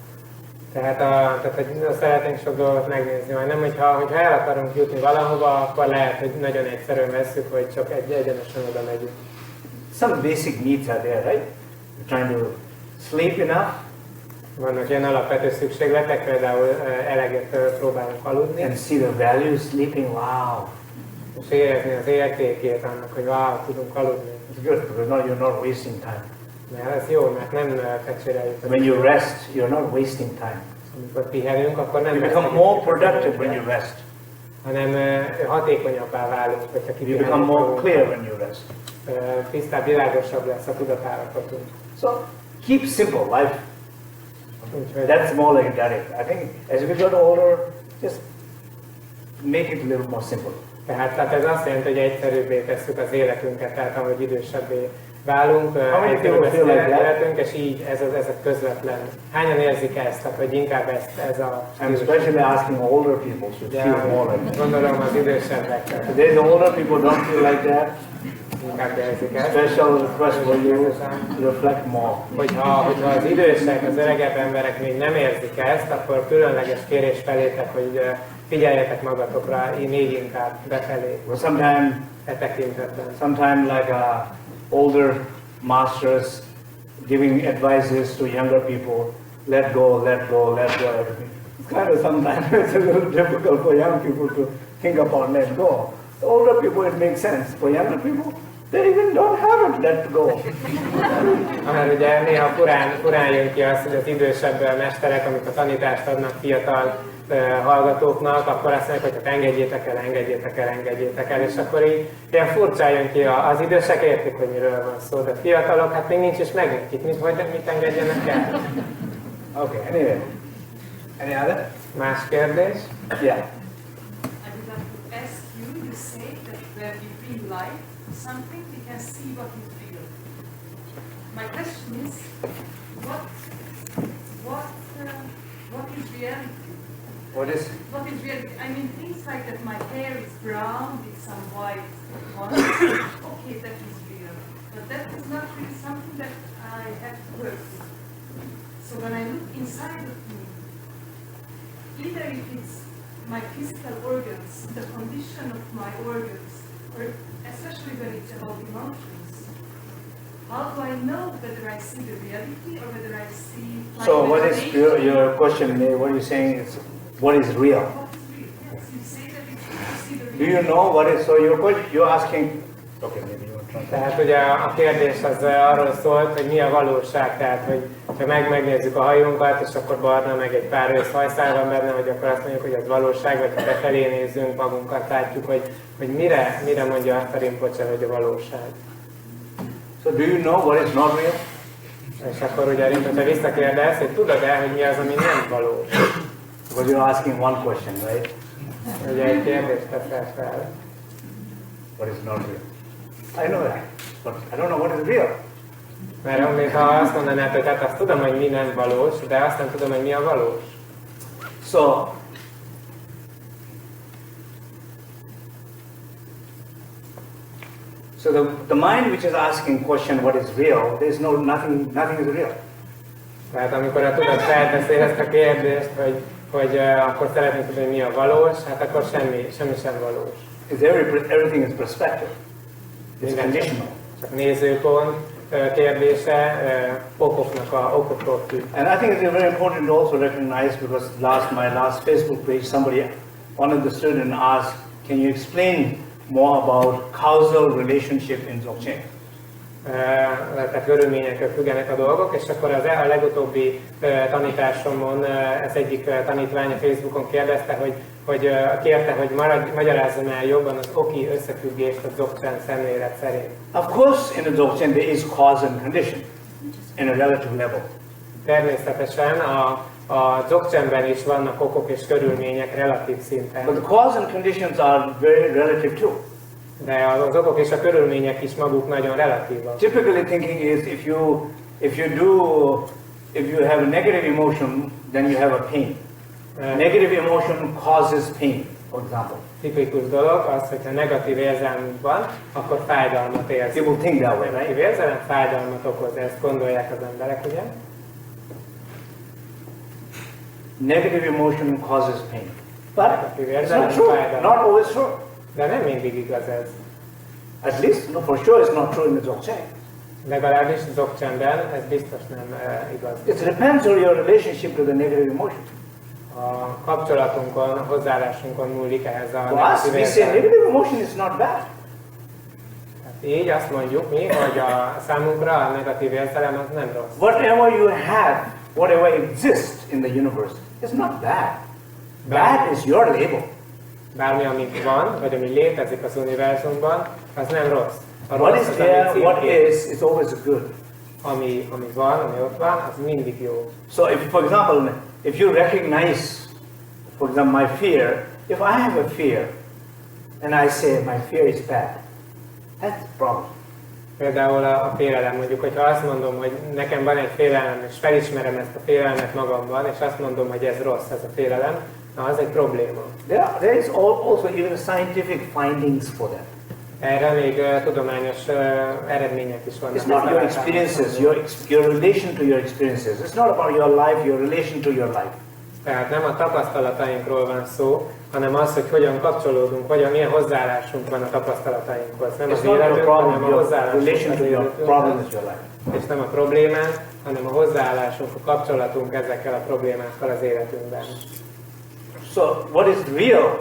Tehát hogy szeretnénk sok dolgot megnézni, majd nem, hogyha el akarunk jutni valahova, akkor lehet, hogy nagyon egyszerűen vesszük, hogy csak egyenesen oda megyünk. Some basic needs are there, right? You're trying to sleep enough Vannak ilyen alapvető szükségletek, például eleget próbálunk aludni, and see the value of sleeping. Wow, és érezni az értékét annak, hogy wow, tudunk aludni. it's good because now you're not wasting time. Mert ez jó, mert nem fecséreljük. When you rest, you're not wasting time. Amikor pihenünk, akkor nem You become more productive when you rest. hanem hatékonyabbá válunk, hogyha You kipihenünk. become more clear when you rest. Tisztább, világosabb lesz a tudatállapotunk. So keep simple life. Úgyhogy That's more like direct. I think as we get older, just make it a little more simple. tehát ez azt jelenti, hogy egyszerűbbé tesszük az életünket, tehát ahogy idősebbé válunk, egyszerűbb lesz az életünk, és így ez a közvetlen. Hányan érzik ezt, tehát hogy inkább ez a I'm especially asking older people to feel more like that. Gondolom az idősebbek Today's older people don't feel like that. inkább érzik ezt. Special request for you to reflect more. Hogyha az idősek, az öregebb emberek még nem érzik ezt, akkor különleges kérés felétek, hogy figyeljetek magatokra, még inkább befelé But e tekintetben. sometimes like older masters giving advices to younger people, let go, let go, let go, everything. It's kind of sometimes it's a little difficult for young people to think about let go. The older people it makes sense. For younger people, they even don't have it let go. Mert ugye néha furán jön ki az, hogy az idősebb mesterek, amikor tanítást adnak fiatal hallgatóknak, akkor azt mondják, hogy hát engedjétek el, és akkor így ilyen furcsán jön ki, az idősek értik, hogy miről van szó, de fiatalok, hát még nincs is meg nekik, mit engedjenek el. Okay, anyway. Any other? Más kérdés? Yeah. I would like to ask you, you say that when we bring light to something, we can see what is real. My question is, what is reality? What is? What is reality? I mean, things like that my hair is brown with some white ones, okay, that is real. But that is not really something that I have to work with. So when I look inside of me, either if it's my physical organs, the condition of my organs, or especially when it's about emotions, how do I know whether I see the reality or whether I see... So what is your question? What you're saying is what is real? What is real? Yes, you say that it's to see the Do you reality. know what is? So you're asking. Okay, maybe you want to translate. Tehát ugye a kérdés az arról szólt, hogy mi a valóság, tehát hogy ha megnézzük a hajunkat, és akkor barna, meg egy pár őszhajszál van benne, hogy akkor azt mondjuk, hogy az valóság, vagy ha befelé nézzünk magunkat, látjuk, hogy mire mondja azt a Rinpoche, hogy a valóság. So do you know what is not real? És akkor ugye a Rinpoche visszakérdez, hogy tudod-e, hogy mi az, ami nem valós? Because you're asking one question, right? Ugye egy kérdést teszel fel. What is not real? I know that, but I don't know what is real. Mert mintha azt mondanád, hogy hát azt tudom, hogy mi nem valós, de azt nem tudom, hogy mi a valós. So the mind which is asking question what is real, there is nothing is real. Tehát amikor a tudat felteszi ezt a kérdést, hogy akkor szeretnénk tudni, hogy mi a valós, hát akkor semmi sem valós. Everything is perspective. It's conditional. Csak nézőpont kérdése, okokról függ. And I think it's very important to also recognize, because my last Facebook page, one of the students asked, can you explain more about causal relationship in Dzogchen? Tehát körülményekről függenek a dolgok, és akkor a legutóbbi tanításomon ez egyik tanítvány a Facebookon kérdezte, hogy kérte, hogy magyarázzam el jobban az oki összefüggést a Dzogchen szemlélet szerint. Of course, in the Dzogchen there is cause and condition in a relative level. Természetesen a Dzogchenben is vannak okok és körülmények relatív szinten. But the cause and conditions are very relative too. De az okok és a körülmények is maguk nagyon relatívak. Typically thinking is if you have a negative emotion, then you have a pain. Negative emotion causes pain, for example. Tipikus dolog az, hogyha negatív érzelmünk van, akkor fájdalmat érzünk. People think that way, right? Negatív érzelem fájdalmat okoz, ezt gondolják az emberek, ugye? Negative emotion causes pain. But Negatív it's érzelem not true, fájdalmat. not always true. De nem mindig igaz ez. At least, no, for sure it's not true in the Dzogchen. Legalábbis Dzogchenben ez biztos nem igaz. It depends on your relationship to the negative emotion. A kapcsolatunkon, a hozzáállásunkon múlik ehhez a For us, negatív we say érzelem. negative emotion is not bad. Tehát így azt mondjuk mi, hogy a számunkra a negatív érzelem az nem rossz. Whatever you have, whatever exists in the universe, is not bad. Bad is your label. Bármi, amit van, vagy ami létezik az univerzumban, az nem rossz. A What rossz is az, there, ami what címkéz. is always good. Ami van, ami ott van, az mindig jó. So if, for example, if you recognize, for example, my fear, if I have a fear, and I say my fear is bad, that's a problem. Például a félelem, mondjuk, hogyha azt mondom, hogy nekem van egy félelem, és felismerem ezt a félelmet magamban, és azt mondom, hogy ez rossz, ez a félelem, na az egy probléma. There is also even scientific findings for that. Erre még tudományos eredmények is vannak. It's not your experiences, your relation to your experiences. It's not about your life, your relation to your life. Tehát nem a tapasztalatainkról van szó, hanem az, hogy hogyan kapcsolódunk, milyen hozzáállásunk van a tapasztalatainkhoz. Nem It's az not your életünk, problem, hanem a your hozzáállásunk relation az to your életünkhöz. problem is your life. És nem a problémánk, hanem a hozzáállásunk, a kapcsolatunk ezekkel a problémákkal az életünkben. So what is real?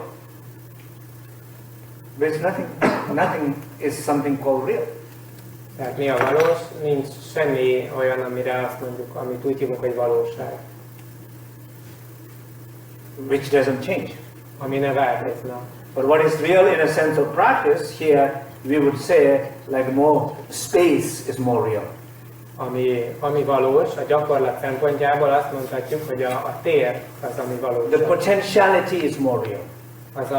There's nothing is something called real. Tehát mi a valós? Nincs semmi olyan, amire azt mondjuk, amit úgy hívunk, hogy valóság. Which doesn't change. Ami ne változna. But what is real in a sense of practice, here we would say like more space is more real. Ami valós, a gyakorlat szempontjából azt mondhatjuk, hogy a tér az, ami valós. The potentiality is more real. Az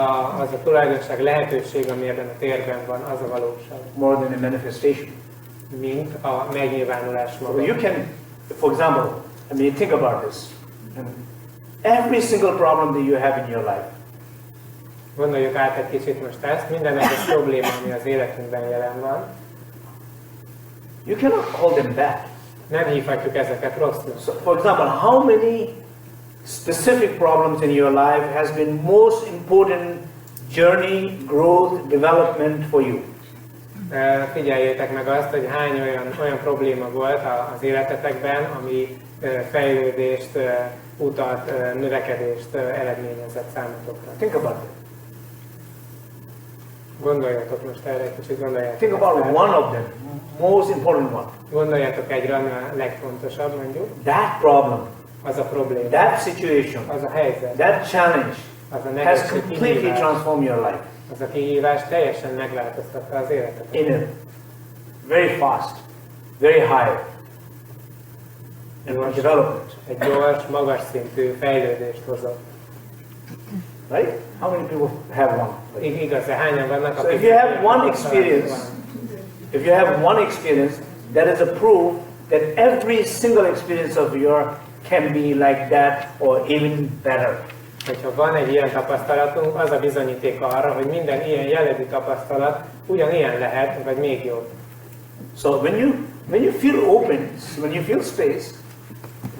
a tulajdonság, lehetőség, ami ebben a térben van, az a valóság. More than a manifestation. Mint a megnyilvánulás So maga. you can, for example, I mean, think about this. Every single problem that you have in your life, Gondoljuk át egy kicsit most ezt, minden egyes probléma, ami az életünkben jelen van, you cannot call them bad. nem hívhatjuk ezeket rossznak. So, for example, how many specific problems in your life has been most important journey, growth, development for you? Figyeljétek meg azt, hogy hány olyan probléma volt az életetekben, ami fejlődést, utat, növekedést eredményezett számotokra. Think about it. Gondoljatok most erre egy kicsit, gondoljátok. Think about one of them, most important one. Gondoljatok egyre, ami a legfontosabb, mondjuk. That problem, Az a probléma, that situation, az a helyzet, that challenge az a has nehézség, completely kihívás, transformed your life az a kihívás teljesen megváltoztatta az életetet. in a very fast, very high development. Egy gyors, magas szintű fejlődést hozott. Right? How many people have one? Like, Igaz, de hányan vannak, so if you have one experience, that is a proof that every single experience of yours can be like that or even better. Hogyha van egy ilyen tapasztalatunk, az a bizonyíték arra, hogy minden ilyen jellegű tapasztalat ugyanilyen lehet, vagy még jobb. So when you feel open, when you feel space,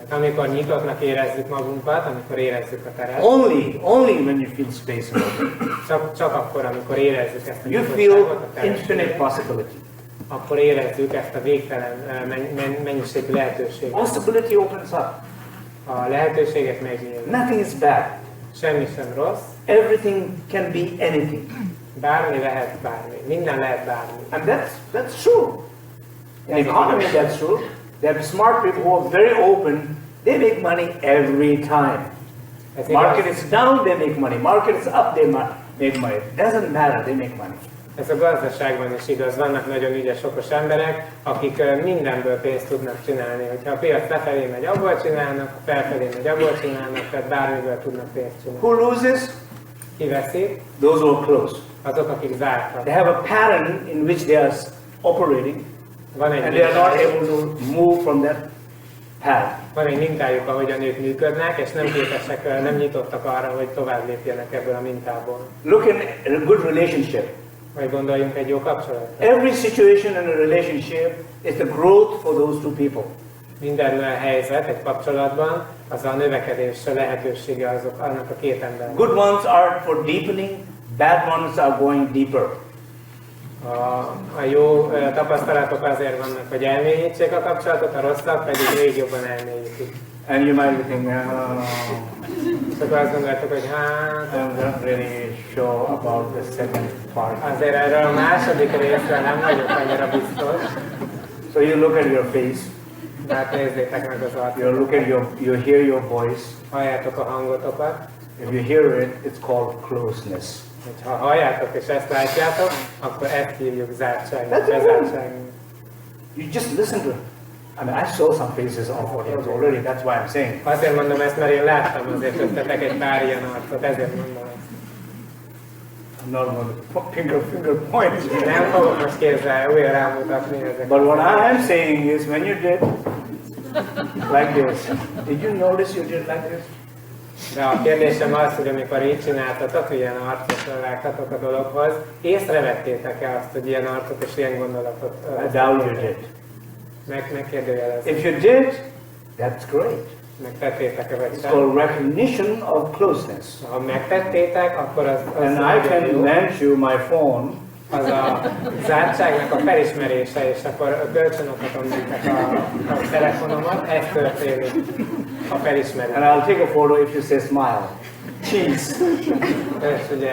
Amikor nyitottnak érezzük magunkat, amikor érezzük a teret, Only when you feel space and open. csak akkor, amikor érezzük ezt a You nyitottságot, feel a infinite terességet, possibility. akkor érezzük ezt a végtelen mennyiségű lehetőséget. Possibility opens up. A lehetőségek megnyílnak. Nothing is bad. Semmi sem rossz, Everything can be anything. bármi lehet bármi, minden lehet bármi. And that's true. In economy, that's true. There are smart people who are very open. They make money every time. Ez Market igaz, is down, they make money. Market is up, they make money. Doesn't matter, they make money. ez a gazdaságban is igaz. Vannak nagyon ügyes, okos emberek, akik mindenből pénzt tudnak csinálni. Hogyha a piac lefelé megy, abból csinálnak, ha felfelé megy, abból csinálnak, tehát bármiből tudnak pénzt csinálni. Who loses? Ki veszi? Those who are close. Azok, akik zártak. They have a pattern in which they are operating, Van egy and they are not mintájuk, able to move from that path. van egy mintájuk, ahogyan ők működnek, és nem képesek, nem nyitottak arra, hogy tovább lépjenek ebből a mintából. Look at a good relationship. Vagy gondoljunk egy jó kapcsolatra. Every situation in a relationship is the growth for those two people. Minden helyzet egy kapcsolatban az a növekedés lehetősége annak a két embernek. Good ones are for deepening, bad ones are going deeper. A jó tapasztalatok azért vannak, hogy elmélyítsék a kapcsolatot, a rosszak pedig még jobban elmélyítik. And you might be thinking, És akkor azt gondoltok, hogy hát, I'm not really sure about the second part. azért erről a második részre nem vagyok annyira biztos. So you look at your face, Hát nézzétek meg az you look arcotokat, at you hear your voice. halljátok a hangotokat. If you hear it, it's called closeness. Ha halljátok és ezt látjátok, akkor ezt hívjuk zártságnak, That's it. bezártságnak. You just listen to it. I mean, I saw some faces of audience already. That's why I'm saying. Azért mondom ezt, mert én láttam azért köztetek egy pár ilyen arcot, ezért mondom ezt. I'm not going to finger point. Nem fogok most kézzel újra rámutatni ezeket. But what I'm saying is, when you did like this, did you notice you did like this? De a kérdésem az, hogy amikor így csináltatok, ilyen arcot vágtatok a dologhoz, észrevettétek-e azt, hogy ilyen arcot és ilyen gondolatot I doubt you did. megkérdőjelezni? If you did, that's great. Megtettétek-e vagy It's sem? called recognition of closeness. Ha megtettétek, akkor az And I nagyon can jó. lend you my phone. Az a zártságnak a felismerése, és akkor kölcsönadhatom nektek a telefonomat, ez történik a felismerés. And I'll take a photo if you say smile. Cheese. És ugye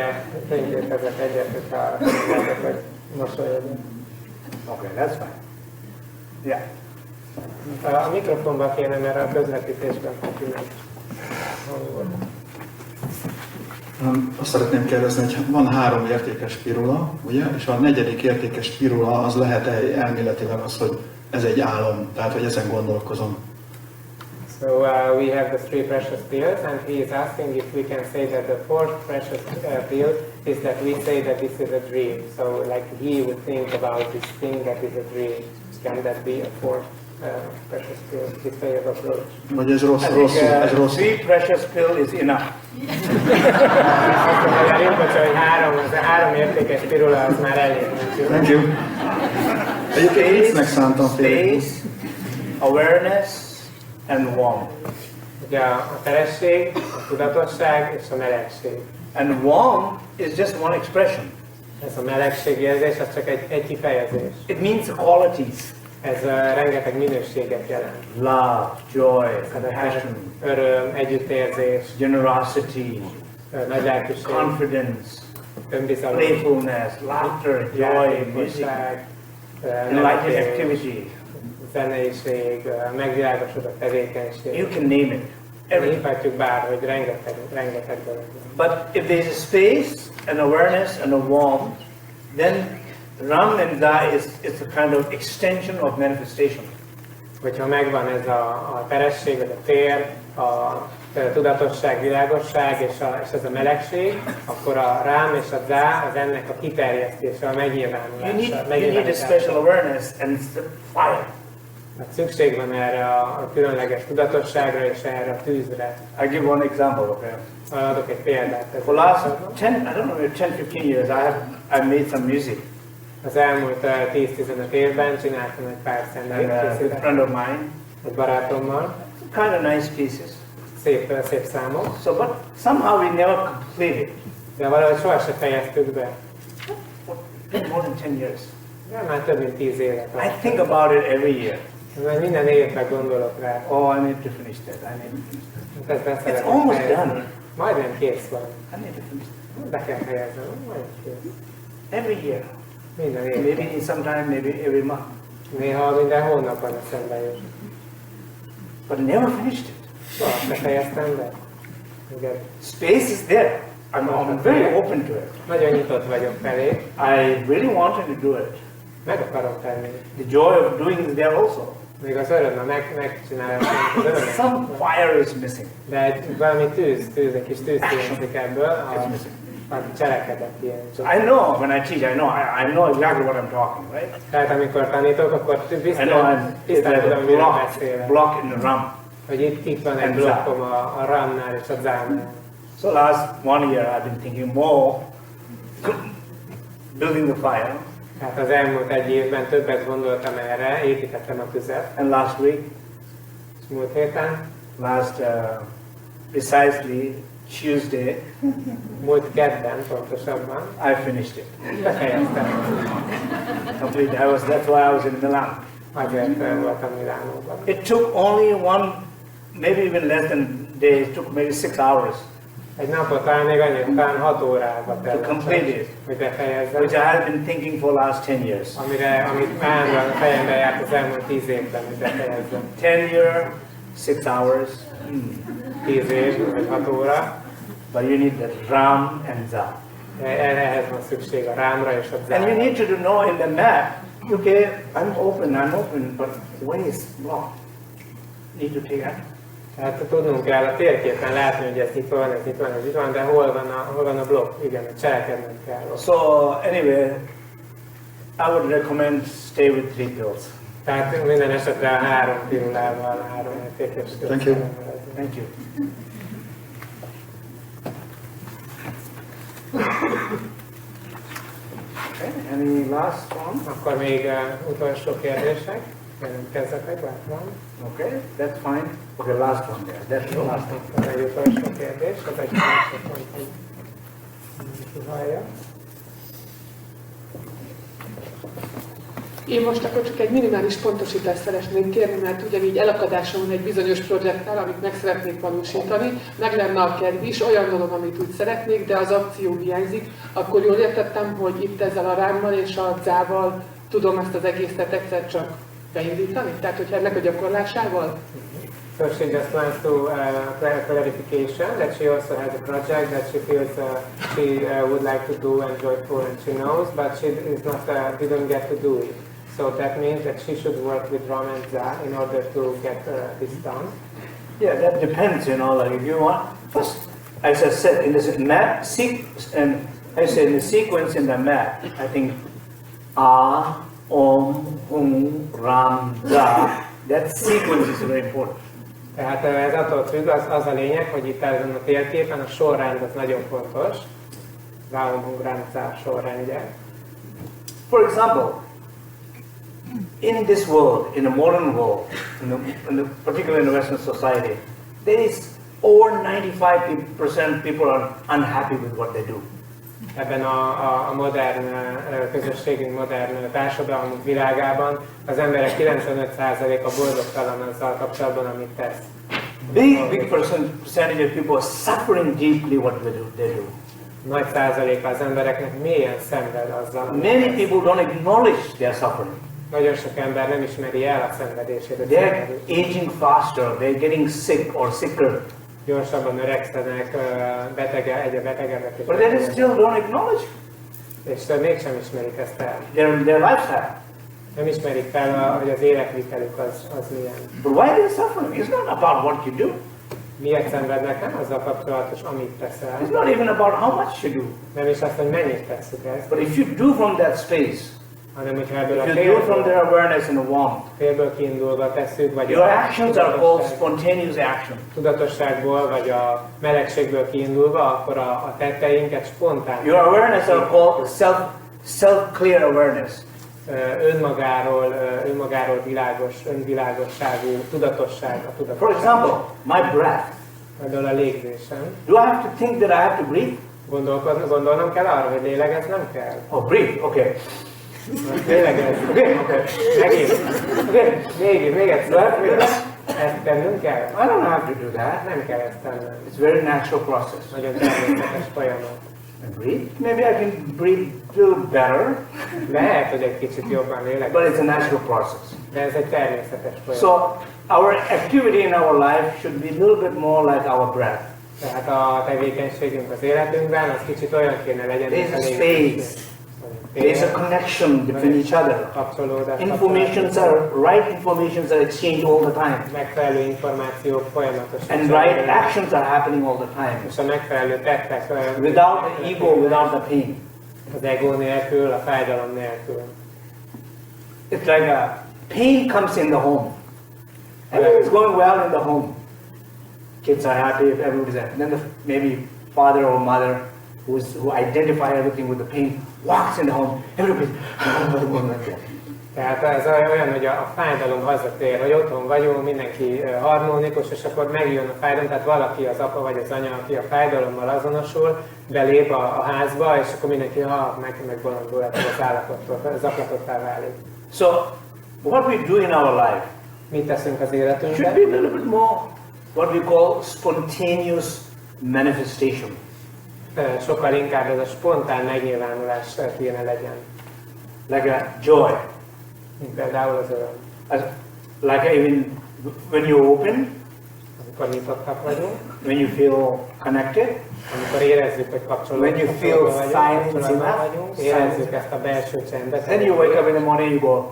fényképezek egyet, hogyha mondjátok, hogy mosolyogunk. Okay, that's fine. Yeah. A mikrofonba kéne, mert a közvetítésben tűnik hangot. Azt szeretném kérdezni, hogy van 3 értékes pirula, ugye? És a 4. értékes pirula az lehet elméletileg az, hogy ez egy álom, tehát hogy ezen gondolkozom. So we have the 3 precious pills, and he is asking if we can say that the 4th precious pill is that we say that this is a dream. So like he would think about this thing that is a dream. Can that be a 4th precious pill, this way of approach? Vagy ez rossz, I think ez rossz. 3 precious pill is enough. Azt mondja a Rinpoche, hogy 3 értékes pirula az már elég. Thank you. Egyébként viccnek szántam fél. Space, awareness, and warmth. Ugye a teresség, a tudatosság és a melegség. And warmth is just one expression. Ez a melegségérzés, az csak egy kifejezés. It means the qualities. Ez rengeteg minőséget jelent. Love, joy, compassion, Öröm, együttérzés, generosity, nagy lelkűség, confidence, önbizalom, playfulness, laughter, joy, music, játékosság, enlightened nevetés, activity. zeneiség, megvilágosodott tevékenység. You can name it. Everything. Hívhatjuk bárhogy, rengeteg dolog van. But if there's a space, an awareness, and a warmth, then Ram and Da is a kind of extension of manifestation. Hogyha megvan ez a teresség, vagy a tér, a tudatosság, világosság és ez a melegség, akkor a rám és a dá az ennek a kiterjesztése, a megnyilvánulása. You need a special awareness and fire. Hát szükség van erre a különleges tudatosságra és erre a tűzre. I'll give one example, okay? Adok egy példát. For last 10, I don't know, 10-15 years, I made some music. Az elmúlt 10-15 évben csináltam egy pár And szendelt a friend of mine, egy barátommal. kind of nice pieces. Szép számok. So, but somehow we never completed. De valahogy sohasem fejeztük be. More than 10 years. De már több mint 10 évet. I think about it every year. Mert minden évben gondolok rá. Oh, I need to finish that. I need to finish that. Ezt be It's szeretném almost fejezni. done. Majdnem kész van. I need to finish that. Be kell fejeznem. Majdnem kész. Every year. Minden évben. Maybe sometime, maybe every month. Néha minden hónapban eszembe jut. But I never finished it. Soha se fejeztem be. Igen. Space is there. I'm very open to it. Nagyon nyitott vagyok felé. I really wanted to do it. Meg akarom tenni. The joy of doing is there also. Még az öröm, megcsinálom, az öröm. Some fire is missing. De valami egy kis tűz hiányzik ebből, It's missing. a cselekedet ilyen. I know when I teach, I know exactly what I'm talking, right? Tehát amikor tanítok, akkor I know biztosan it's tisztán like a tudom, miről beszélek. block in the rum. Hogy itt van egy And blokkom a RAM-nál és a ZAM-nál. So last 1 year I've been thinking more building the fire. Tehát az elmúlt egy évben többet gondoltam erre, építettem a tüzet. And last week, És múlt héten, precisely Tuesday, múlt kedden pontosabban, I finished it. befejeztem. Complete. That's why I was in Milan. Azért voltam Milánóban. It took only maybe even less than day. It took maybe 6 hours, Egy napot talán még annyi, talán 6 órába To telt, complete it. hogy befejezzem. which I had been thinking for last 10 years. Amit állandóan a fejembe járt az elmúlt 10 évben, hogy befejezzem. 10 year, 6 hours. 10 év, vagy 6 óra. But you need that ram and za. Ehhez van szükség a rámra és a And you zára. need to know in the map, okay, I'm open, but way is blocked. Need to take action. Tehát tudnunk kell a térképen látni, hogy ez itt van, ez itt van, ez itt van, de hol van a blokk? Igen, hogy cselekednünk kell. So anyway, I would recommend stay with 3 pills. Tehát minden esetre a 3 pirulával, 3 értékes. Thank you. Thank you. Okay, any last one? Akkor még utolsó kérdések. Jelentkezzetek, látom. Okay, that's fine. Okay, last one there. That's the last one. Ez egy utolsó kérdés, az egy másik pont, hogy kihallja. Én most akkor csak egy minimális pontosítást szeretnék kérni, mert ugyanígy elakadásom van egy bizonyos projekttel, amit meg szeretnék valósítani, meg lenne a kedv is, olyan dolog, amit úgy szeretnék, de az akció hiányzik, akkor jól értettem, hogy itt ezzel a rámmal és a zával tudom ezt az egészet egyszer csak beindítani? Tehát, hogy ennek a gyakorlásával? So she just wants to clarification that she also has a project that she feels she would like to do and joyful and she knows, but she is not didn't get to do it. So that means that she should work with Ram and Za in order to get this done. Yeah, that depends, like if you want. First, as I said, in this map, and I said in the sequence in the map, I think A, Om, Hum, Ram, Za, that sequence is very important. Tehát ez attól függ, az a lényeg, hogy itt ezen a térképen a sorrend az nagyon fontos. Raum, Hum, Ram, Za sorrendje. For example, in this world, in the modern world, particularly in the Western society, there is over 95% people are unhappy with what they do. Ebben a modern közösségünk, modern társadalmunk világában az emberek 95%-a boldogtalan azzal kapcsolatban, amit tesz. Big percentage of people are suffering deeply what they do. Nagy százaléka az embereknek mélyen szenved azzal. Many people don't acknowledge their suffering. Nagyon sok ember nem ismeri el a szenvedését. They're aging faster, they're getting sick or sicker. Gyorsabban öregszenek, egyre betegebbek. But they still don't acknowledge És mégsem ismerik ezt el. their lifestyle. Nem ismerik fel, hogy az életvitelük az milyen. But why they're suffering? It's not about what you do. Miért szenvednek, nem azzal kapcsolatos, amit teszel. It's not even about how much you do. Nem is azt, hogy mennyit tesszük ezt, But if you do from that space, hanem hogyha ebből a if you do it from their awareness and warmth, félből kiindulva tesszük, vagy your actions are called spontaneous action. tudatosságból, vagy a melegségből kiindulva, akkor a tetteinket spontán. Your awareness are called self-clear awareness. önmagáról világos, önvilágosságú tudatosság, a tudatosság. For example, my breath. Például a légzésem. Do I have to think that I have to breathe? Gondolnom kell arra, hogy lélegeznem kell? Oh, breathe, okay. Lélegez. Okay. Megint. Okay. Még egyszer. Ezt tennünk kell? I don't have to do that. Nem kell ezt tennem. It's a very natural process. Nagyon természetes folyamat. And breathe. Maybe I can breathe a little better, Lehet, hogy egy kicsit jobban but lélegez, it's a natural process. de ez egy természetes folyamat. So our activity in our life should be a little bit more like our breath. Tehát a tevékenységünk az életünkben, az kicsit olyan kéne legyen, mint There's a a légzés. space. There's a connection between each other. Kapcsolódás. Right informations are exchanged all the time. Megfelelő információk folyamatosan. And right actions are happening all the time. És a megfelelő tettek. Without the ego, without the pain. Az ego nélkül, a fájdalom nélkül. It's like a pain comes in the home. Everything's going well in the home. Kids are happy, everybody's happy. Then maybe father or mother who identify everything with the pain walks in the home. Everybody's like that. Tehát ez olyan, hogy a fájdalom hazatér, hogy otthon vagyunk, mindenki harmonikus, és akkor megjön a fájdalom, tehát valaki, az apa vagy az anya, aki a fájdalommal azonosul, belép a házba, és akkor mindenki megbolondul ettől az állapottól, zaklatottá válik. So, what we do in our life Mit teszünk az should életünkben? be a little bit more what we call spontaneous manifestation. Sokkal inkább ez a spontán megnyilvánulás kéne legyen. Like a joy. Mint például az öröm. Like even when you open, Amikor nyitottak vagyunk, when you feel connected, amikor érezzük, hogy When you feel silence enough, érezzük ezt a belső csendet, then you wake up in the morning, you go,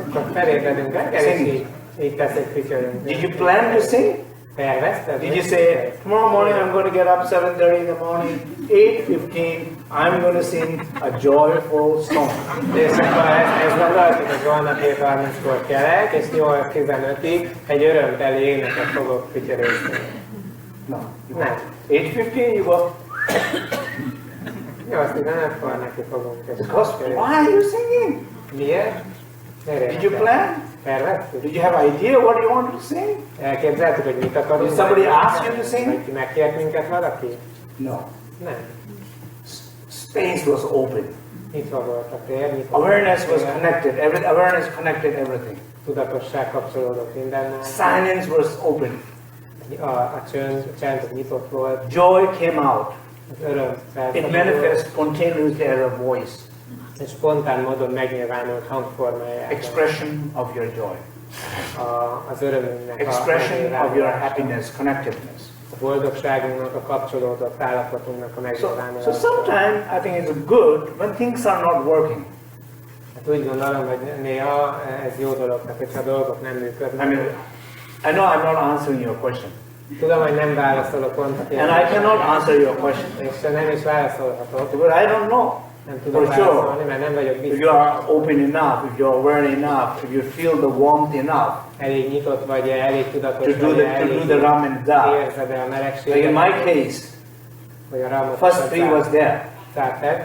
akkor felébredünk reggel, és így teszünk, figyelünk. did you plan to sing? Tervezted? Did you say, tomorrow morning I'm going to get up 7:30 in the morning, 8:15, I'm going to sing a joyful song. És akkor ezt gondoltuk, hogy holnap 7:30-kor kelek, és 8:15-ig egy örömteli éneket fogok fütyörészni. No. Nem. 8:15 you go, 8:15-kor neki fogunk. because why are you singing? Miért? Did you plan? Terveztük? Did you have idea what you wanted to sing? Elképzeltük, hogy mit akarunk? Did somebody ask you to sing? Vagy megkért minket valaki? No. Nem. Space was open. Nyitva volt a tér, nyitva volt Awareness a was tér. connected. Awareness connected everything. Tudatosság kapcsolódott mindennel. Silence was open. A csend az nyitott volt. Joy came out. Az öröm It felszabadult. manifests spontaneously as a voice. És spontán módon megnyilvánult hangformájában. Expression of your joy. Az örömünknek Expression of your megnyilvánulása. happiness, connectedness. A boldogságunknak, a kapcsolódott állapotunknak a So megnyilvánulása. sometimes I think it's good when things are not working. Hát úgy gondolom, hogy néha ez jó dolog, tehát hogyha a dolgok nem I működnek. mean, I know I'm not answering your question. Tudom, hogy nem válaszolok pont a And I cannot answer your question. és nem is válaszolhatok. But I don't know. Nem tudom For sure. válaszolni, mert nem vagyok If biztos. you are open enough, if you are aware enough, if you feel the warmth enough Elég nyitott vagy, elég tudatos to do vagy, the elég ram and da. érzed el a Like melegséget. in my case, Vagy a ramot first three was there.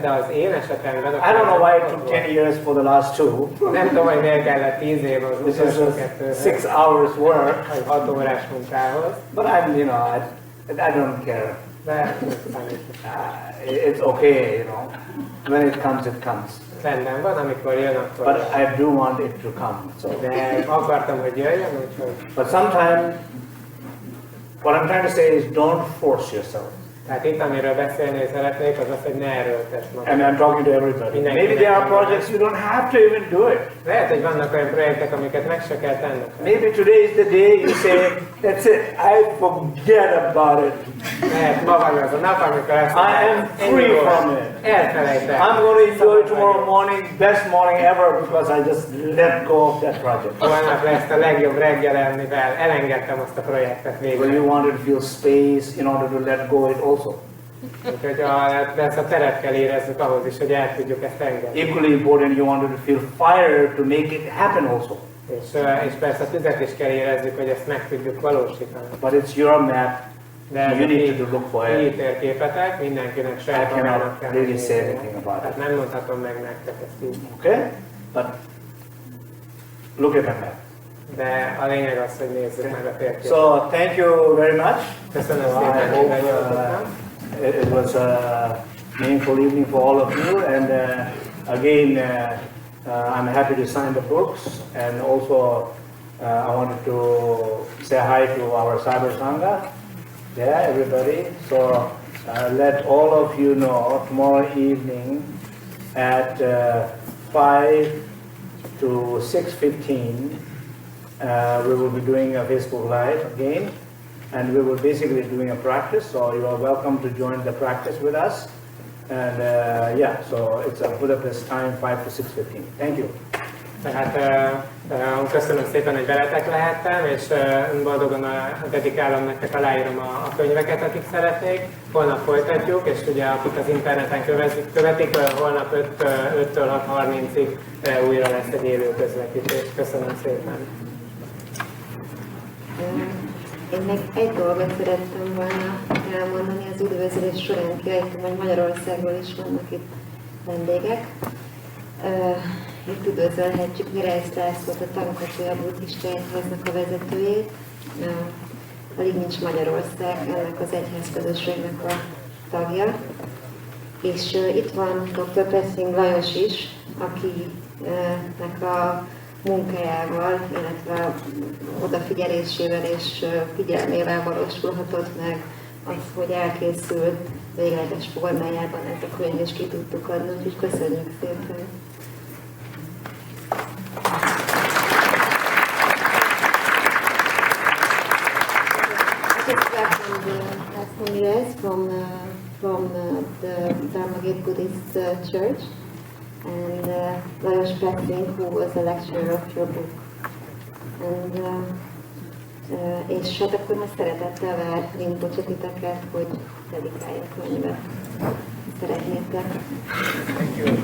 de az én esetemben... I don't know why it took 10 years for the last two. Nem tudom, hogy miért kellett 10 év az This is utolsó a kettőhöz, 6 hours work. vagy 6 órás munkához, But I'm, I don't care. de It's okay, When it comes, it comes. rendben van, amikor jön, akkor But I do want it to come. So. de akartam, hogy jöjjön, úgyhogy... But sometimes, what I'm trying to say is don't force yourself. Tehát itt, amiről beszélni szeretnék, az az, hogy ne erőltess magad. And I'm talking to everybody. Maybe there are projects you don't have to even do it. Lehet, hogy vannak olyan projektek, amiket meg se kell tenned. Maybe today is the day you say, that's it, I forget about it. Lehet, ma van az a nap, amikor azt I am free from it. elfelejtem. I'm going to enjoy tomorrow morning, best morning ever, because I just let go of that project. Holnap lesz a legjobb reggelem, mivel elengedtem azt a projektet Well, végre. you wanted to feel space in order to let go it also. Úgyhogy ezt a teret kell érezzük ahhoz is, hogy el tudjuk ezt engedni. Equally important, you wanted to feel fire to make it happen also. És persze a tüzet is kell érezzük, hogy ezt meg tudjuk valósítani. But it's your map, De You need to look for így it. térképetek, mindenkinek I saját cannot magának kell really nézni. say anything about Tehát it. nem mondhatom meg nektek ezt így. Okay? But look at the map. De a lényeg az, hogy nézzük meg a térképet. So thank you very much. Köszönöm I szépen, hogy hope benyújtottam. it was a meaningful evening for all of you. And again, I'm happy to sign the books. And also, I wanted to say hi to our Cyber Sangha. Yeah, everybody. So let all of you know tomorrow evening at 5 to 6:15. We will be doing a Facebook Live again, and we will basically doing a practice. So you are welcome to join the practice with us. And yeah, so it's a Budapest time, 5 to 6:15. Thank you. Tehát köszönöm szépen, hogy veletek lehettem, és boldogan dedikálom nektek, aláírom a könyveket, akik szeretnék. Holnap folytatjuk, és ugye akik az interneten követik, holnap 5-től 6:30-ig újra lesz egy élő közvetítés. Köszönöm szépen. Én még egy dolgot szerettem volna elmondani, az üdvözlés során kiejtem, hogy Magyarországról is vannak itt vendégek. Itt üdvözölhetjük Mirály Lászlót, a Tankatója Buddhista Egyháznak a vezetőjét. Alig nincs Magyarország, ennek az egyházközösségnek a tagja. És itt van dr. Pressing Lajos is, akinek a munkájával, illetve odafigyelésével és figyelmével valósulhatott meg az, hogy elkészült végleges formájában ez a könyv, és ki tudtuk adni, úgyhogy köszönjük szépen! From the Dharmagate Buddhist Church, and Lajos Pressing, who was a lecturer of your book. And és hát akkor most szeretettel vár Rinpoche titeket, hogy dedikálja a könyvet. Szeretnétek. Thank you.